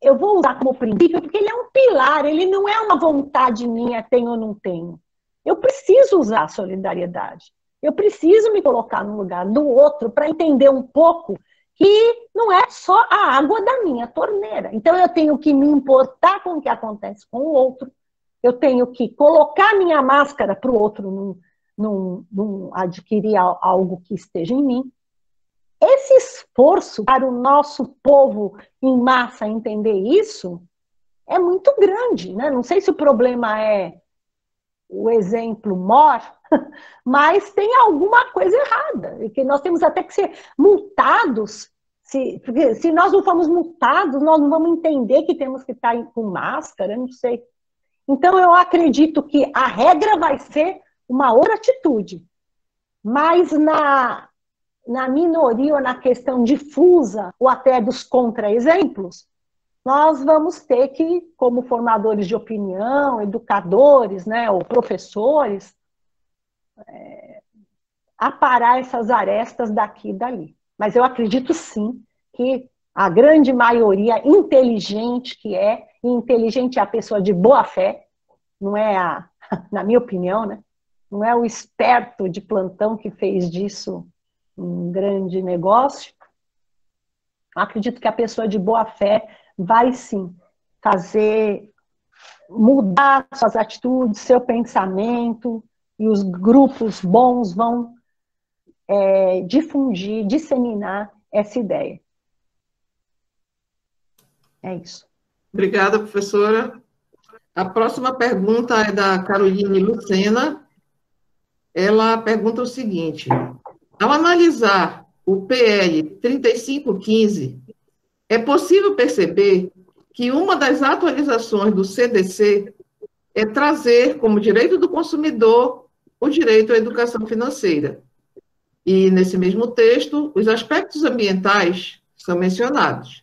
eu vou usar como princípio porque ele é um pilar, ele não é uma vontade minha, tenho ou não tenho. Eu preciso usar a solidariedade. Eu preciso me colocar no lugar do outro para entender um pouco que não é só a água da minha torneira. Então eu tenho que me importar com o que acontece com o outro, eu tenho que colocar minha máscara para o outro não adquirir algo que esteja em mim. Esse esforço para o nosso povo em massa entender isso é muito grande, né? Não sei se o problema é o exemplo mor, mas tem alguma coisa errada, e que nós temos até que ser multados. Se nós não formos multados, nós não vamos entender que temos que estar com máscara, não sei. Então, eu acredito que a regra vai ser uma outra atitude, mas na minoria ou na questão difusa, ou até dos contra-exemplos, nós vamos ter que, como formadores de opinião, educadores, né, ou professores, aparar essas arestas daqui e dali. Mas eu acredito sim que a grande maioria inteligente que é, e inteligente é a pessoa de boa fé, não é na minha opinião, né, não é o esperto de plantão que fez disso um grande negócio. Eu acredito que a pessoa de boa fé vai sim mudar suas atitudes, seu pensamento, e os grupos bons vão difundir, disseminar essa ideia. É isso. Obrigada, professora. A próxima pergunta é da Caroline Lucena. Ela pergunta o seguinte: ao analisar o PL 3515, é possível perceber que uma das atualizações do CDC é trazer como direito do consumidor o direito à educação financeira. E, nesse mesmo texto, os aspectos ambientais são mencionados.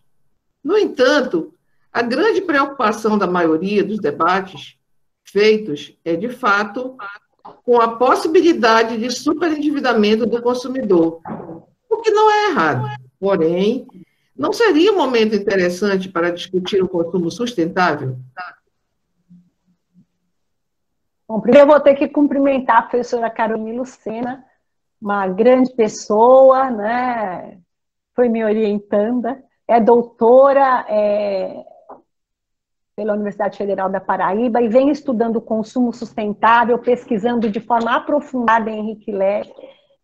No entanto, a grande preocupação da maioria dos debates feitos é, de fato, com a possibilidade de superendividamento do consumidor, o que não é errado. Porém, não seria um momento interessante para discutir o consumo sustentável? Bom, primeiro eu vou ter que cumprimentar a professora Caroline Lucena, uma grande pessoa, né? Foi me orientando, é doutora pela Universidade Federal da Paraíba e vem estudando o consumo sustentável, pesquisando de forma aprofundada em Henrique Lé,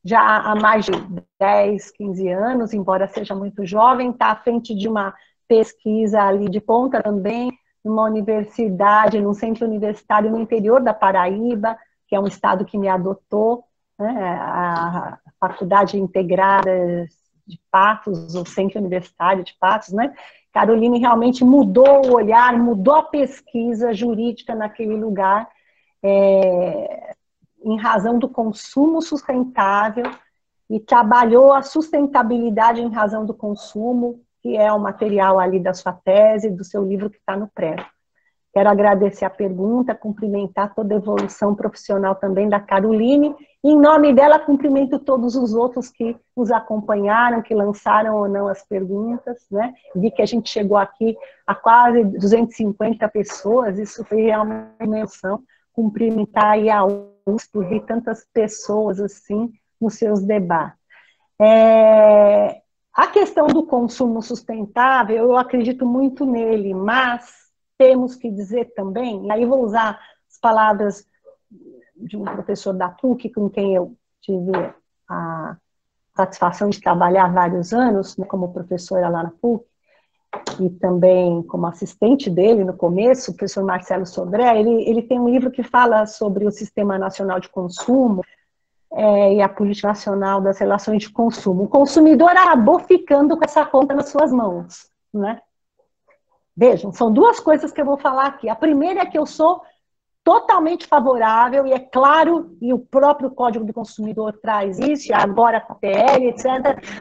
já há mais de 10, 15 anos, embora seja muito jovem, está à frente de uma pesquisa ali de ponta também, numa universidade, num centro universitário no interior da Paraíba, que é um estado que me adotou, né, a Faculdade Integrada de Patos, o Centro Universitário de Patos, né? Caroline realmente mudou o olhar, mudou a pesquisa jurídica naquele lugar, em razão do consumo sustentável, e trabalhou a sustentabilidade em razão do consumo, que é o material ali da sua tese, do seu livro que está no pré. Quero agradecer a pergunta, cumprimentar toda a evolução profissional também da Caroline, e em nome dela cumprimento todos os outros que nos acompanharam, que lançaram ou não as perguntas, né? Vi que a gente chegou aqui a quase 250 pessoas, isso foi realmente uma emoção, cumprimentar aí a USP por ver tantas pessoas assim nos seus debates. A questão do consumo sustentável, eu acredito muito nele, mas temos que dizer também, e aí vou usar as palavras de um professor da PUC, com quem eu tive a satisfação de trabalhar há vários anos, né, como professora lá na PUC, e também como assistente dele no começo, o professor Marcelo Sodré. Ele tem um livro que fala sobre o Sistema Nacional de Consumo e a Política Nacional das Relações de Consumo. O consumidor acabou ficando com essa conta nas suas mãos, né? Vejam, são duas coisas que eu vou falar aqui. A primeira é que eu sou totalmente favorável, e é claro, e o próprio Código do Consumidor traz isso, e agora com a PL, etc.,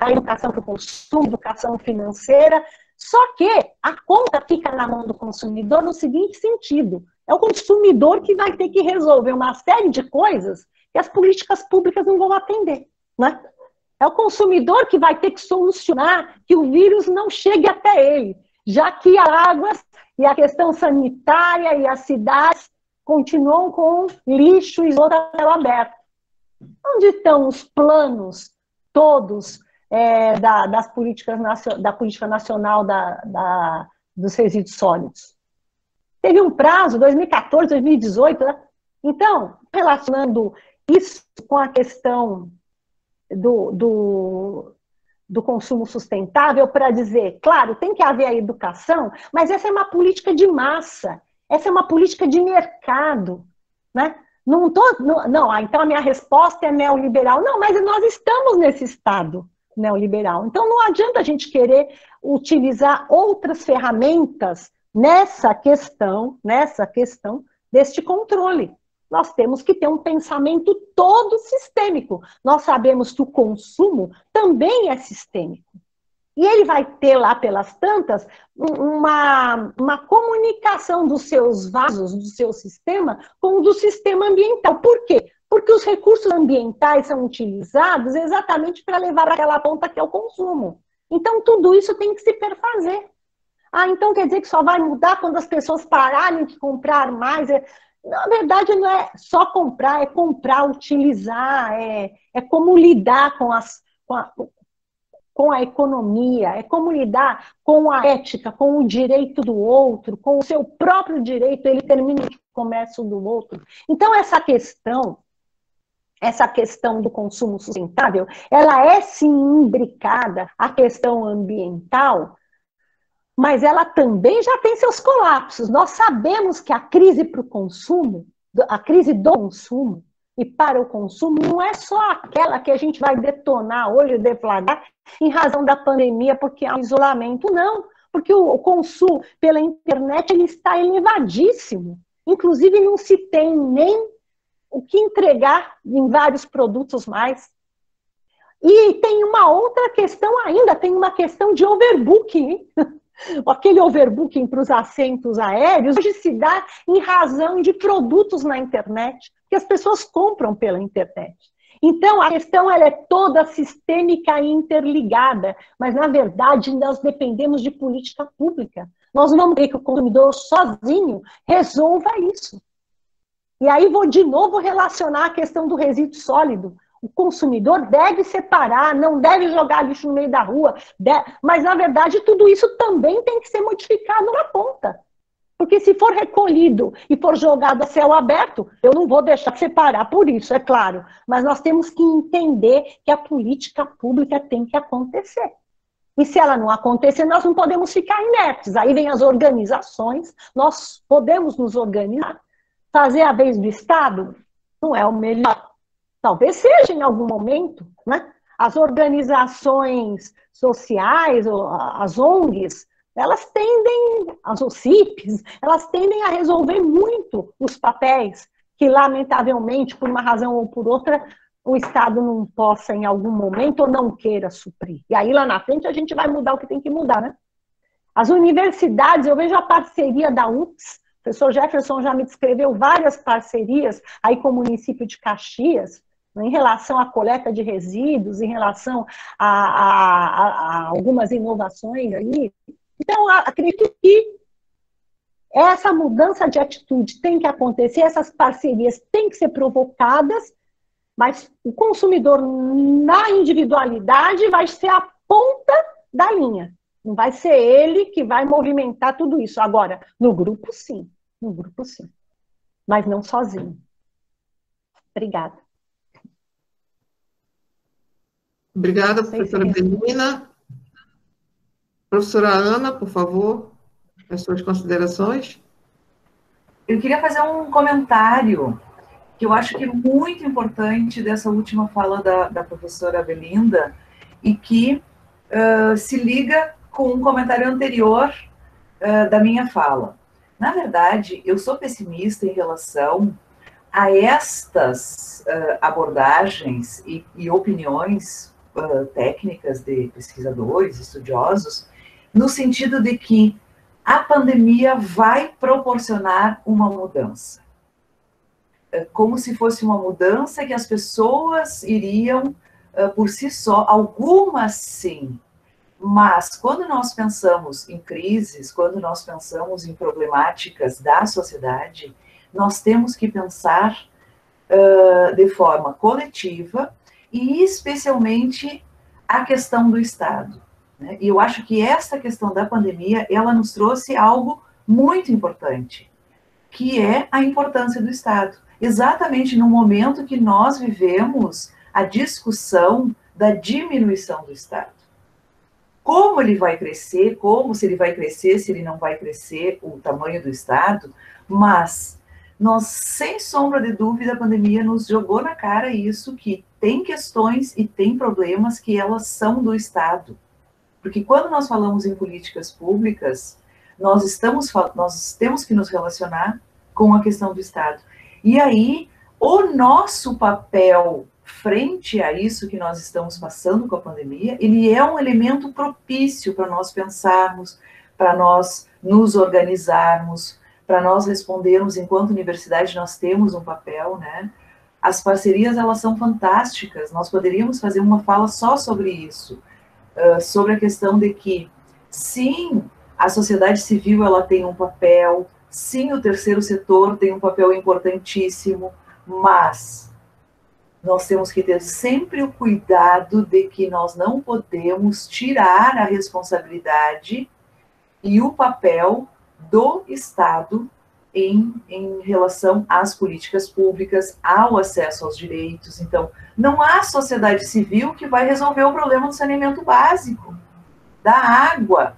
a educação para o consumo, educação financeira, só que a conta fica na mão do consumidor no seguinte sentido: é o consumidor que vai ter que resolver uma série de coisas que as políticas públicas não vão atender, né? É o consumidor que vai ter que solucionar que o vírus não chegue até ele. já que as águas e a questão sanitária e as cidades continuam com lixo e esgoto a céu aberto. Onde estão os planos todos da política nacional dos resíduos sólidos? Teve um prazo, 2014, 2018, né? Então, relacionando isso com a questão do consumo sustentável, para dizer, claro, tem que haver a educação, mas essa é uma política de massa, essa é uma política de mercado, né? Então a minha resposta é neoliberal. Não, mas nós estamos nesse estado neoliberal. Então não adianta a gente querer utilizar outras ferramentas nessa questão deste controle. Nós temos que ter um pensamento todo sistêmico. Nós sabemos que o consumo também é sistêmico. E ele vai ter lá pelas tantas uma comunicação dos seus vasos, do seu sistema, com o do sistema ambiental. Por quê? Porque os recursos ambientais são utilizados exatamente para levar aquela ponta que é o consumo. Então, tudo isso tem que se perfazer. Então quer dizer que só vai mudar quando as pessoas pararem de comprar mais? Na verdade, não é só comprar, é comprar, utilizar, é como lidar com a economia, é como lidar com a ética, com o direito do outro, com o seu próprio direito, ele termina o comércio do outro. Então, essa questão do consumo sustentável, ela é sim imbricada à questão ambiental, mas ela também já tem seus colapsos. Nós sabemos que a crise para o consumo, a crise do consumo e para o consumo, não é só aquela que a gente vai detonar hoje, deflagrar, em razão da pandemia, porque há um isolamento, não. Porque o consumo pela internet ele está elevadíssimo. Inclusive, não se tem nem o que entregar em vários produtos mais. E tem uma outra questão ainda, tem uma questão de overbooking, hein? Aquele overbooking para os assentos aéreos hoje se dá em razão de produtos na internet, que as pessoas compram pela internet. Então, a questão ela é toda sistêmica e interligada, mas, na verdade, nós dependemos de política pública. Nós não vamos querer que o consumidor sozinho resolva isso. E aí vou de novo relacionar a questão do resíduo sólido. O consumidor deve separar, não deve jogar lixo no meio da rua, mas, na verdade, tudo isso também tem que ser modificado na ponta. Porque se for recolhido e for jogado a céu aberto, eu não vou deixar de separar por isso, é claro. Mas nós temos que entender que a política pública tem que acontecer. E se ela não acontecer, nós não podemos ficar inertes. Aí vem as organizações, nós podemos nos organizar. Fazer a vez do Estado não é o melhor. Talvez seja em algum momento, né? As organizações sociais, as ONGs, elas tendem, as OCIPs, elas tendem a resolver muito os papéis que, lamentavelmente, por uma razão ou por outra, o Estado não possa, em algum momento, ou não queira suprir. E aí, lá na frente, a gente vai mudar o que tem que mudar, né? As universidades, eu vejo a parceria da UFS, o professor Jefferson já me descreveu várias parcerias aí com o município de Caxias, em relação à coleta de resíduos, em relação a algumas inovações aí. Então, acredito que essa mudança de atitude tem que acontecer, essas parcerias têm que ser provocadas, mas o consumidor, na individualidade, vai ser a ponta da linha. Não vai ser ele que vai movimentar tudo isso. Agora, no grupo, sim. No grupo, sim. Mas não sozinho. Obrigada. Obrigada, professora Belina. Professora Ana, por favor, as suas considerações. Eu queria fazer um comentário que eu acho que é muito importante dessa última fala da professora Belinda e que se liga com um comentário anterior da minha fala. Na verdade, eu sou pessimista em relação a estas abordagens e opiniões técnicas de pesquisadores, estudiosos, no sentido de que a pandemia vai proporcionar uma mudança. Como se fosse uma mudança que as pessoas iriam, por si só, algumas sim, Mas, quando nós pensamos em crises, quando nós pensamos em problemáticas da sociedade, nós temos que pensar de forma coletiva e, especialmente, a questão do Estado, né? E eu acho que essa questão da pandemia, ela nos trouxe algo muito importante, que é a importância do Estado. Exatamente no momento que nós vivemos a discussão da diminuição do Estado. Como ele vai crescer, se ele vai crescer, se ele não vai crescer, o tamanho do Estado, mas nós, sem sombra de dúvida, a pandemia nos jogou na cara isso, que tem questões e tem problemas que elas são do Estado. Porque quando nós falamos em políticas públicas, nós temos que nos relacionar com a questão do Estado. E aí, o nosso papel frente a isso que nós estamos passando com a pandemia, ele é um elemento propício para nós pensarmos, para nós nos organizarmos, para nós respondermos, enquanto universidade nós temos um papel, né? As parcerias, elas são fantásticas, nós poderíamos fazer uma fala só sobre isso, sobre a questão de que, sim, a sociedade civil, ela tem um papel, sim, o terceiro setor tem um papel importantíssimo, mas nós temos que ter sempre o cuidado de que nós não podemos tirar a responsabilidade e o papel do Estado em relação às políticas públicas, ao acesso aos direitos. Então, não há sociedade civil que vai resolver o problema do saneamento básico, da água,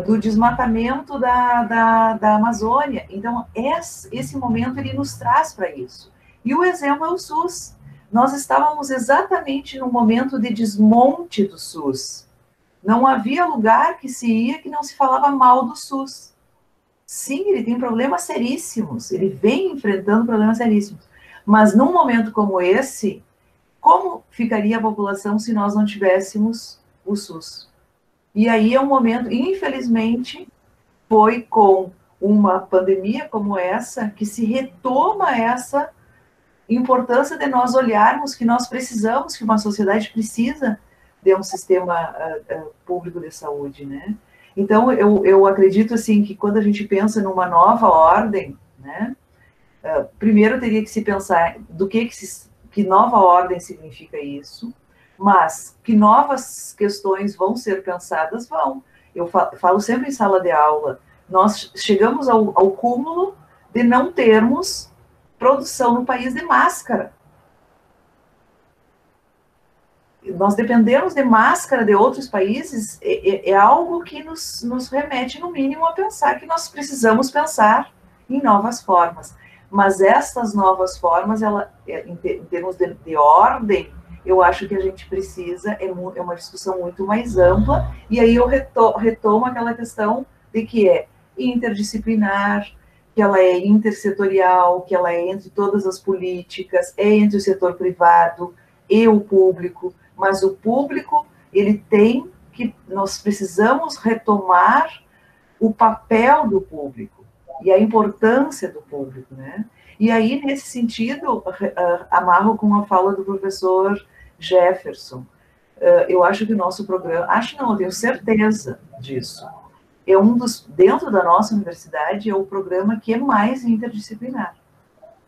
do desmatamento da Amazônia. Então, esse momento ele nos traz para isso. E o exemplo é o SUS. Nós estávamos exatamente no momento de desmonte do SUS. Não havia lugar que se ia que não se falava mal do SUS. Sim, ele tem problemas seríssimos, ele vem enfrentando problemas seríssimos. Mas num momento como esse, como ficaria a população se nós não tivéssemos o SUS? E aí é um momento, infelizmente, foi com uma pandemia como essa que se retoma essa importância de nós olharmos que nós precisamos, que uma sociedade precisa de um sistema público de saúde, né? Então, eu acredito, assim, que quando a gente pensa numa nova ordem, né, primeiro teria que se pensar do que nova ordem significa isso, mas que novas questões vão ser pensadas, vão. Eu falo sempre em sala de aula, nós chegamos ao cúmulo de não termos produção no país de máscara. Nós dependemos de máscara de outros países, é algo que nos remete, no mínimo, a pensar que nós precisamos pensar em novas formas. Mas essas novas formas, em termos de ordem, eu acho que a gente precisa, é uma discussão muito mais ampla, e aí eu retomo aquela questão de que é interdisciplinar, que ela é intersetorial, que ela é entre todas as políticas, é entre o setor privado e o público, mas o público, nós precisamos retomar o papel do público e a importância do público, né? E aí, nesse sentido, amarro com a fala do professor Jefferson. Eu acho que o nosso programa, eu tenho certeza disso, é dentro da nossa universidade, é o programa que é mais interdisciplinar,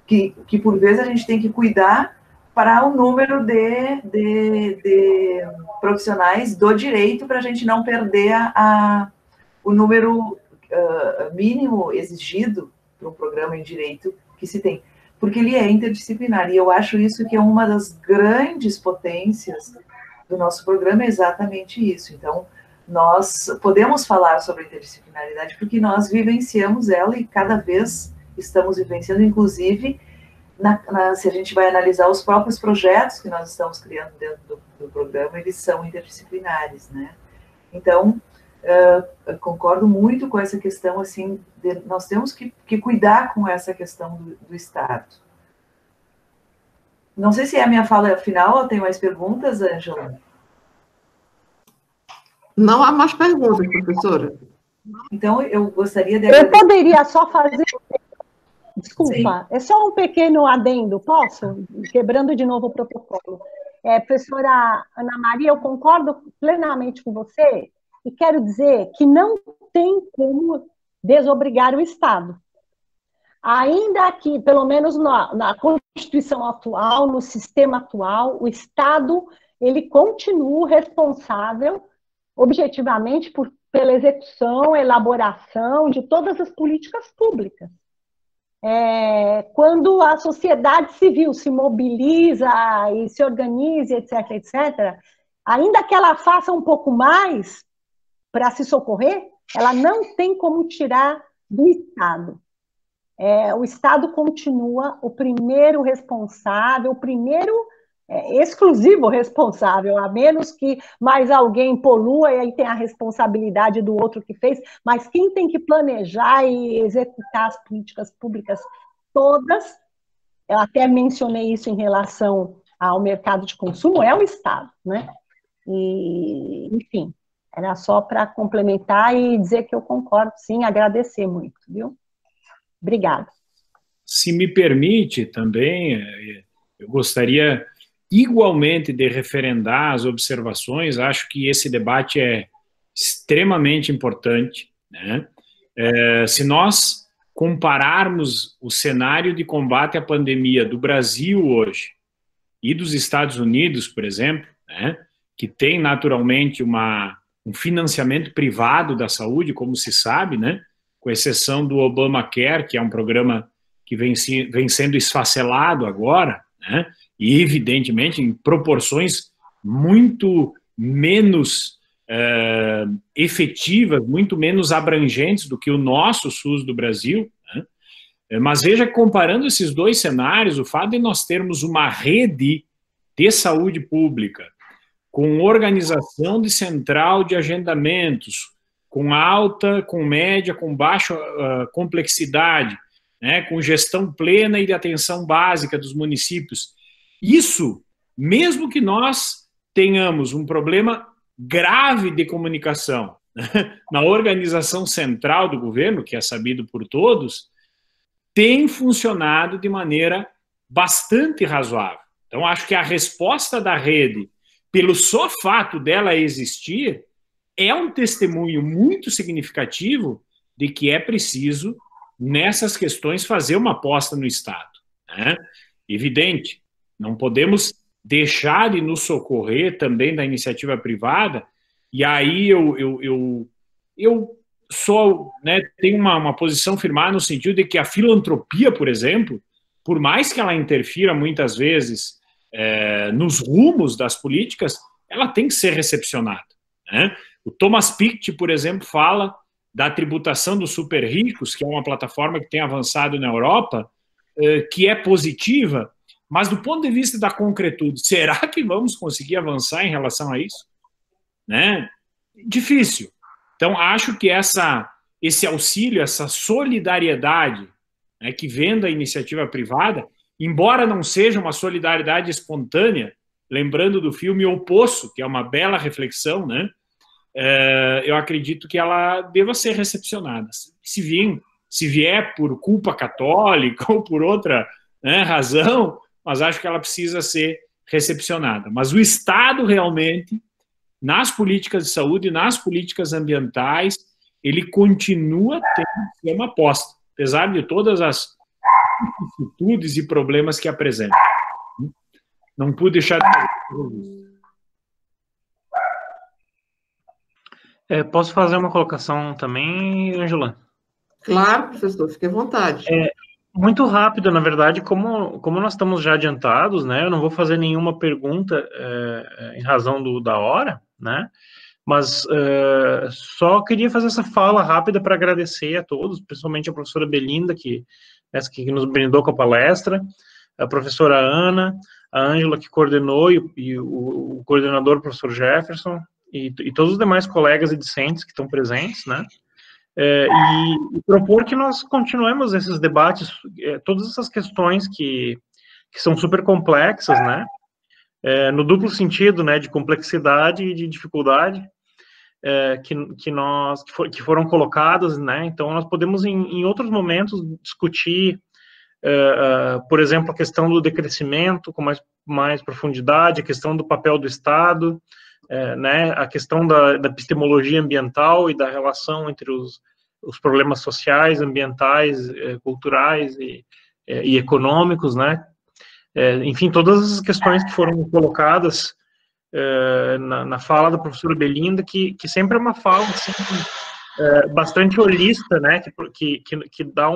que por vezes a gente tem que cuidar para o número de profissionais do direito, para a gente não perder o número mínimo exigido para um programa em direito que se tem, porque ele é interdisciplinar, e eu acho isso que é uma das grandes potências do nosso programa, é exatamente isso. Então, nós podemos falar sobre a interdisciplinaridade porque nós vivenciamos ela e cada vez estamos vivenciando, inclusive, se a gente vai analisar os próprios projetos que nós estamos criando dentro do programa, eles são interdisciplinares, né? Então, concordo muito com essa questão, assim, nós temos que cuidar com essa questão do Estado. Não sei se é a minha fala final, ou tem mais perguntas, Ângela? Não há mais perguntas, professora. Então, eu gostaria de... Eu poderia só fazer... Desculpa, sim. É só um pequeno adendo, posso? Quebrando de novo o protocolo. Professora Ana Maria, eu concordo plenamente com você e quero dizer que não tem como desobrigar o Estado. Ainda que, pelo menos na Constituição atual, no sistema atual, o Estado ele continua responsável, objetivamente, pela execução, elaboração de todas as políticas públicas. Quando a sociedade civil se mobiliza e se organiza, etc., etc., ainda que ela faça um pouco mais para se socorrer, ela não tem como tirar do Estado. O Estado continua o primeiro responsável, o primeiro exclusivo responsável, a menos que mais alguém polua e aí tem a responsabilidade do outro que fez, mas quem tem que planejar e executar as políticas públicas todas, eu até mencionei isso em relação ao mercado de consumo, é o Estado, né? E, enfim, era só para complementar e dizer que eu concordo, sim, agradecer muito, viu? Obrigada. Se me permite também, eu gostaria igualmente de referendar as observações, acho que esse debate é extremamente importante, né? Se nós compararmos o cenário de combate à pandemia do Brasil hoje e dos Estados Unidos, por exemplo, né, que tem naturalmente um financiamento privado da saúde, como se sabe, né, com exceção do Obamacare, que é um programa que vem sendo esfacelado agora, né, e evidentemente em proporções muito menos efetivas, muito menos abrangentes do que o nosso SUS do Brasil, né? Mas veja, comparando esses dois cenários, o fato de nós termos uma rede de saúde pública com organização de central de agendamentos, com alta, com média, com baixa complexidade, né, com gestão plena e de atenção básica dos municípios. Isso, mesmo que nós tenhamos um problema grave de comunicação, né, na organização central do governo, que é sabido por todos, tem funcionado de maneira bastante razoável. Então, acho que a resposta da rede, pelo só fato dela existir, é um testemunho muito significativo de que é preciso, nessas questões, fazer uma aposta no Estado, né? Evidente, não podemos deixar de nos socorrer também da iniciativa privada, e aí eu só, né, tenho uma posição firmada no sentido de que a filantropia, por exemplo, por mais que ela interfira muitas vezes nos rumos das políticas, ela tem que ser recepcionada, né? O Thomas Piketty, por exemplo, fala da tributação dos super ricos, que é uma plataforma que tem avançado na Europa, que é positiva, mas do ponto de vista da concretude, será que vamos conseguir avançar em relação a isso? Né? Difícil. Então, acho que esse auxílio, essa solidariedade, né, que vem da iniciativa privada, embora não seja uma solidariedade espontânea, lembrando do filme O Poço, que é uma bela reflexão, né? Eu acredito que ela deva ser recepcionada. Se vier por culpa católica ou por outra, né, razão, mas acho que ela precisa ser recepcionada. Mas o Estado realmente, nas políticas de saúde, nas políticas ambientais, ele continua tendo que ser uma aposta, apesar de todas as dificuldades e problemas que apresenta. Não pude deixar de falar isso. Posso fazer uma colocação também, Ângela? Claro, professor, fique à vontade. Muito rápido, na verdade, como nós estamos já adiantados, né, eu não vou fazer nenhuma pergunta em razão da hora, né, mas só queria fazer essa fala rápida para agradecer a todos, principalmente a professora Belinda, que nos brindou com a palestra, a professora Ana, a Ângela, que coordenou, e o coordenador, o professor Jefferson, e todos os demais colegas e discentes que estão presentes, né, e propor que nós continuemos esses debates, todas essas questões que são super complexas, né, no duplo sentido, né, de complexidade e de dificuldade, que foram colocadas, né, então nós podemos em outros momentos discutir por exemplo, a questão do decrescimento com mais profundidade, a questão do papel do Estado, né, a questão da epistemologia ambiental e da relação entre os problemas sociais, ambientais, culturais e econômicos, né, enfim, todas as questões que foram colocadas na fala da professora Belinda, que sempre é uma fala assim, bastante holista, né, que dá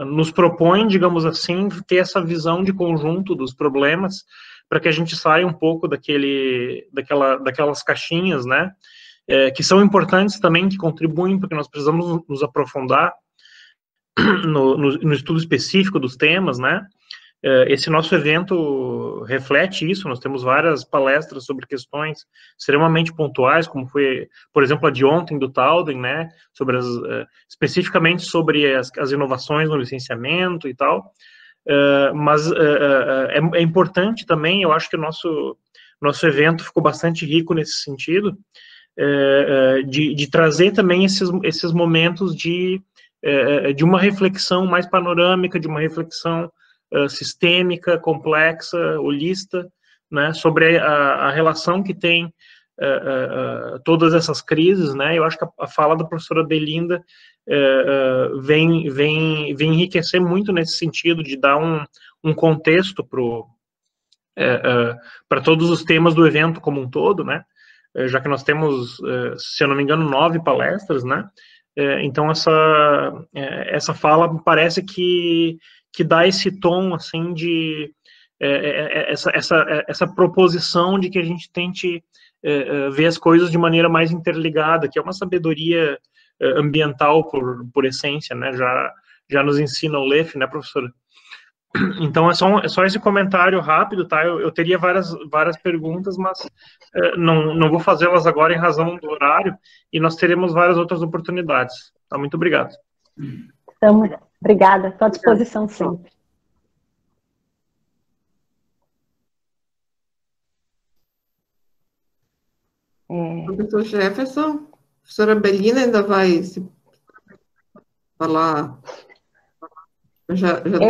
nos propõe, digamos assim, ter essa visão de conjunto dos problemas, para que a gente saia um pouco daquelas caixinhas, né, que são importantes também, que contribuem, porque nós precisamos nos aprofundar no estudo específico dos temas, né. Esse nosso evento reflete isso. Nós temos várias palestras sobre questões extremamente pontuais, como foi, por exemplo, a de ontem do Talden, né, sobre especificamente sobre as inovações no licenciamento e tal, mas é importante também, eu acho que o nosso evento ficou bastante rico nesse sentido, de trazer também esses momentos de uma reflexão mais panorâmica, de uma reflexão sistêmica, complexa, holista, né, sobre a relação que tem todas essas crises, né. Eu acho que a fala da professora Belinda vem enriquecer muito nesse sentido, de dar um contexto para todos os temas do evento como um todo, né, já que nós temos, se eu não me engano, 9 palestras, né. Então essa fala parece que dá esse tom, assim, de essa proposição de que a gente tente ver as coisas de maneira mais interligada, que é uma sabedoria ambiental por essência, né, já nos ensina o Leff, né, professora? Então, é só esse comentário rápido, tá? Eu teria várias perguntas, mas não vou fazê-las agora em razão do horário, e nós teremos várias outras oportunidades. Tá? Muito obrigado. Então, obrigada. Estou à disposição sempre. Professor Jefferson, a professora Belina ainda vai falar.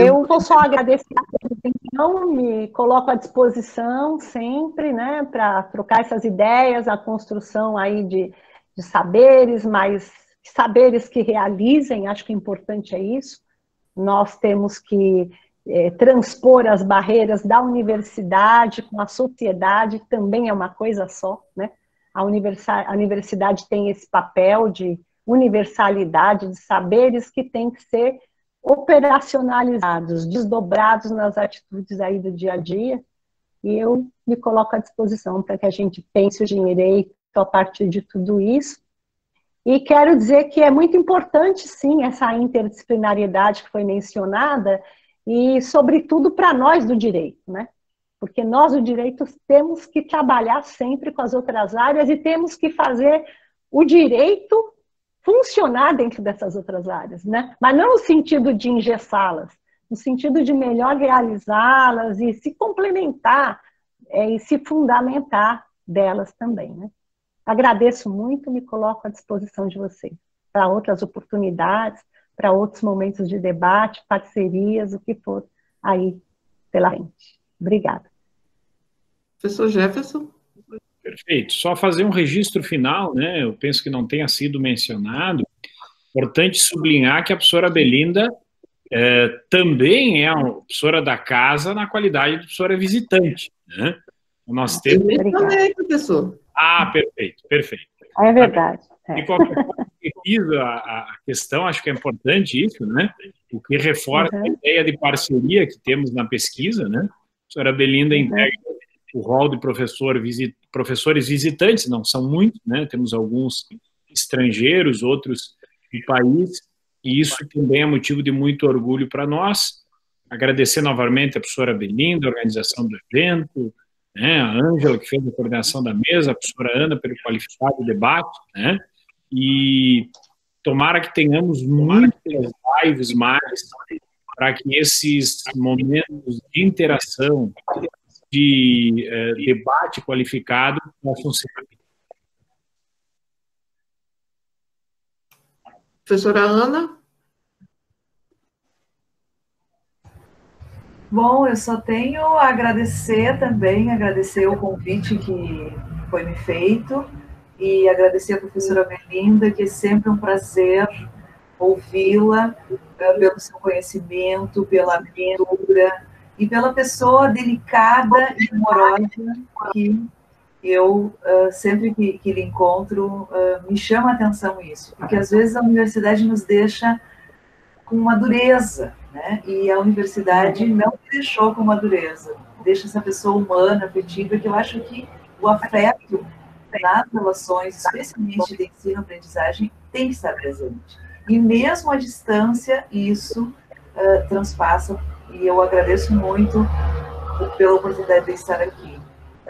Eu vou só agradecer a apresentação, me coloco à disposição sempre, né, para trocar essas ideias, a construção aí de saberes, mas saberes que realizem, acho que o importante é isso. Nós temos que transpor as barreiras da universidade com a sociedade, também é uma coisa só, né? A universidade tem esse papel de universalidade, de saberes que tem que ser operacionalizados, desdobrados nas atitudes aí do dia a dia, e eu me coloco à disposição para que a gente pense o direito a partir de tudo isso. E quero dizer que é muito importante, sim, essa interdisciplinariedade que foi mencionada, e sobretudo para nós do direito, né? Porque nós do direito temos que trabalhar sempre com as outras áreas e temos que fazer o direito funcionar dentro dessas outras áreas, né? Mas não no sentido de engessá-las, no sentido de melhor realizá-las e se complementar e se fundamentar delas também, né? Agradeço muito, me coloco à disposição de vocês para outras oportunidades, para outros momentos de debate, parcerias, o que for aí pela frente. Obrigada. Professor Jefferson. Perfeito. Só fazer um registro final, né? Eu penso que não tenha sido mencionado. Importante sublinhar que a professora Belinda também é uma professora da casa na qualidade de professora visitante, né? Nós temos... Também, professor. Perfeito, perfeito. É verdade. De qualquer forma, a questão, acho que é importante isso, né? O que reforça a ideia de parceria que temos na pesquisa, né? A professora Belinda integra o rol de professores visitantes, não são muitos, né? Temos alguns estrangeiros, outros do país, e isso também é motivo de muito orgulho para nós. Agradecer novamente a professora Belinda, a organização do evento, né? A Ângela, que fez a coordenação da mesa, a professora Ana, pelo qualificado debate, né? E tomara que tenhamos muitas lives mais para que esses momentos de interação, de debate qualificado possam ser. Professora Ana. Bom, eu só tenho a agradecer também, agradecer o convite que foi me feito e agradecer a professora Belinda, que é sempre um prazer ouvi-la, pelo seu conhecimento, pela abertura e pela pessoa delicada e amorosa que eu, sempre que lhe encontro, me chama a atenção isso, porque às vezes a universidade nos deixa com uma dureza, né? E a universidade não me deixou com uma dureza, deixa essa pessoa humana, afetiva, que eu acho que o afeto nas relações, especialmente de ensino-aprendizagem, tem que estar presente. E mesmo à distância, isso transpassa, e eu agradeço muito pela oportunidade de estar aqui.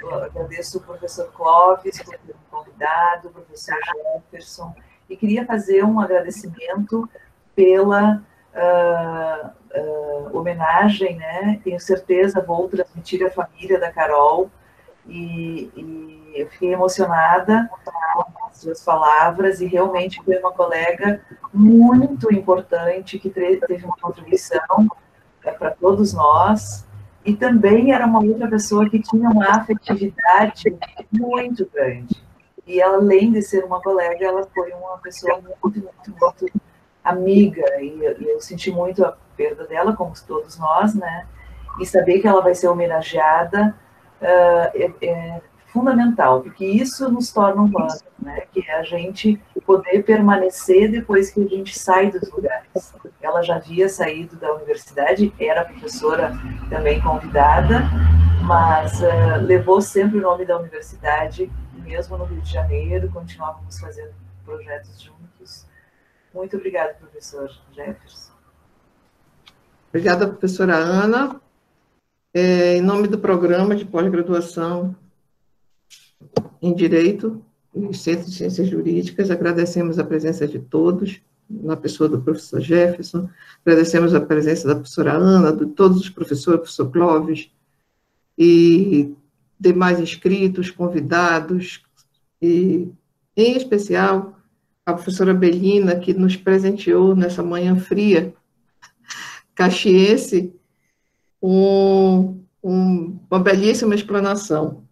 Eu agradeço o professor Clóvis por ter me convidado, o professor Jefferson, e queria fazer um agradecimento pela homenagem, né? Tenho certeza, vou transmitir à família da Carol, e eu fiquei emocionada com as suas palavras, e realmente foi uma colega muito importante, que teve uma contribuição para todos nós, e também era uma outra pessoa que tinha uma afetividade muito grande. E ela, além de ser uma colega, ela foi uma pessoa muito, muito, muito amiga, e eu senti muito a perda dela, como todos nós, né? E saber que ela vai ser homenageada é fundamental, porque isso nos torna humanos, né? Que é a gente poder permanecer depois que a gente sai dos lugares. Ela já havia saído da universidade, era professora também convidada, mas levou sempre o nome da universidade, mesmo no Rio de Janeiro, continuávamos fazendo projetos juntos. Muito obrigada, professor Jefferson. Obrigada, professora Ana. Em nome do programa de pós-graduação em Direito e Centro de Ciências Jurídicas, agradecemos a presença de todos, na pessoa do professor Jefferson, agradecemos a presença da professora Ana, de todos os professores, professor Clóvis, e demais inscritos, convidados, e, em especial, a professora Belina, que nos presenteou nessa manhã fria, caxiense, uma belíssima explanação.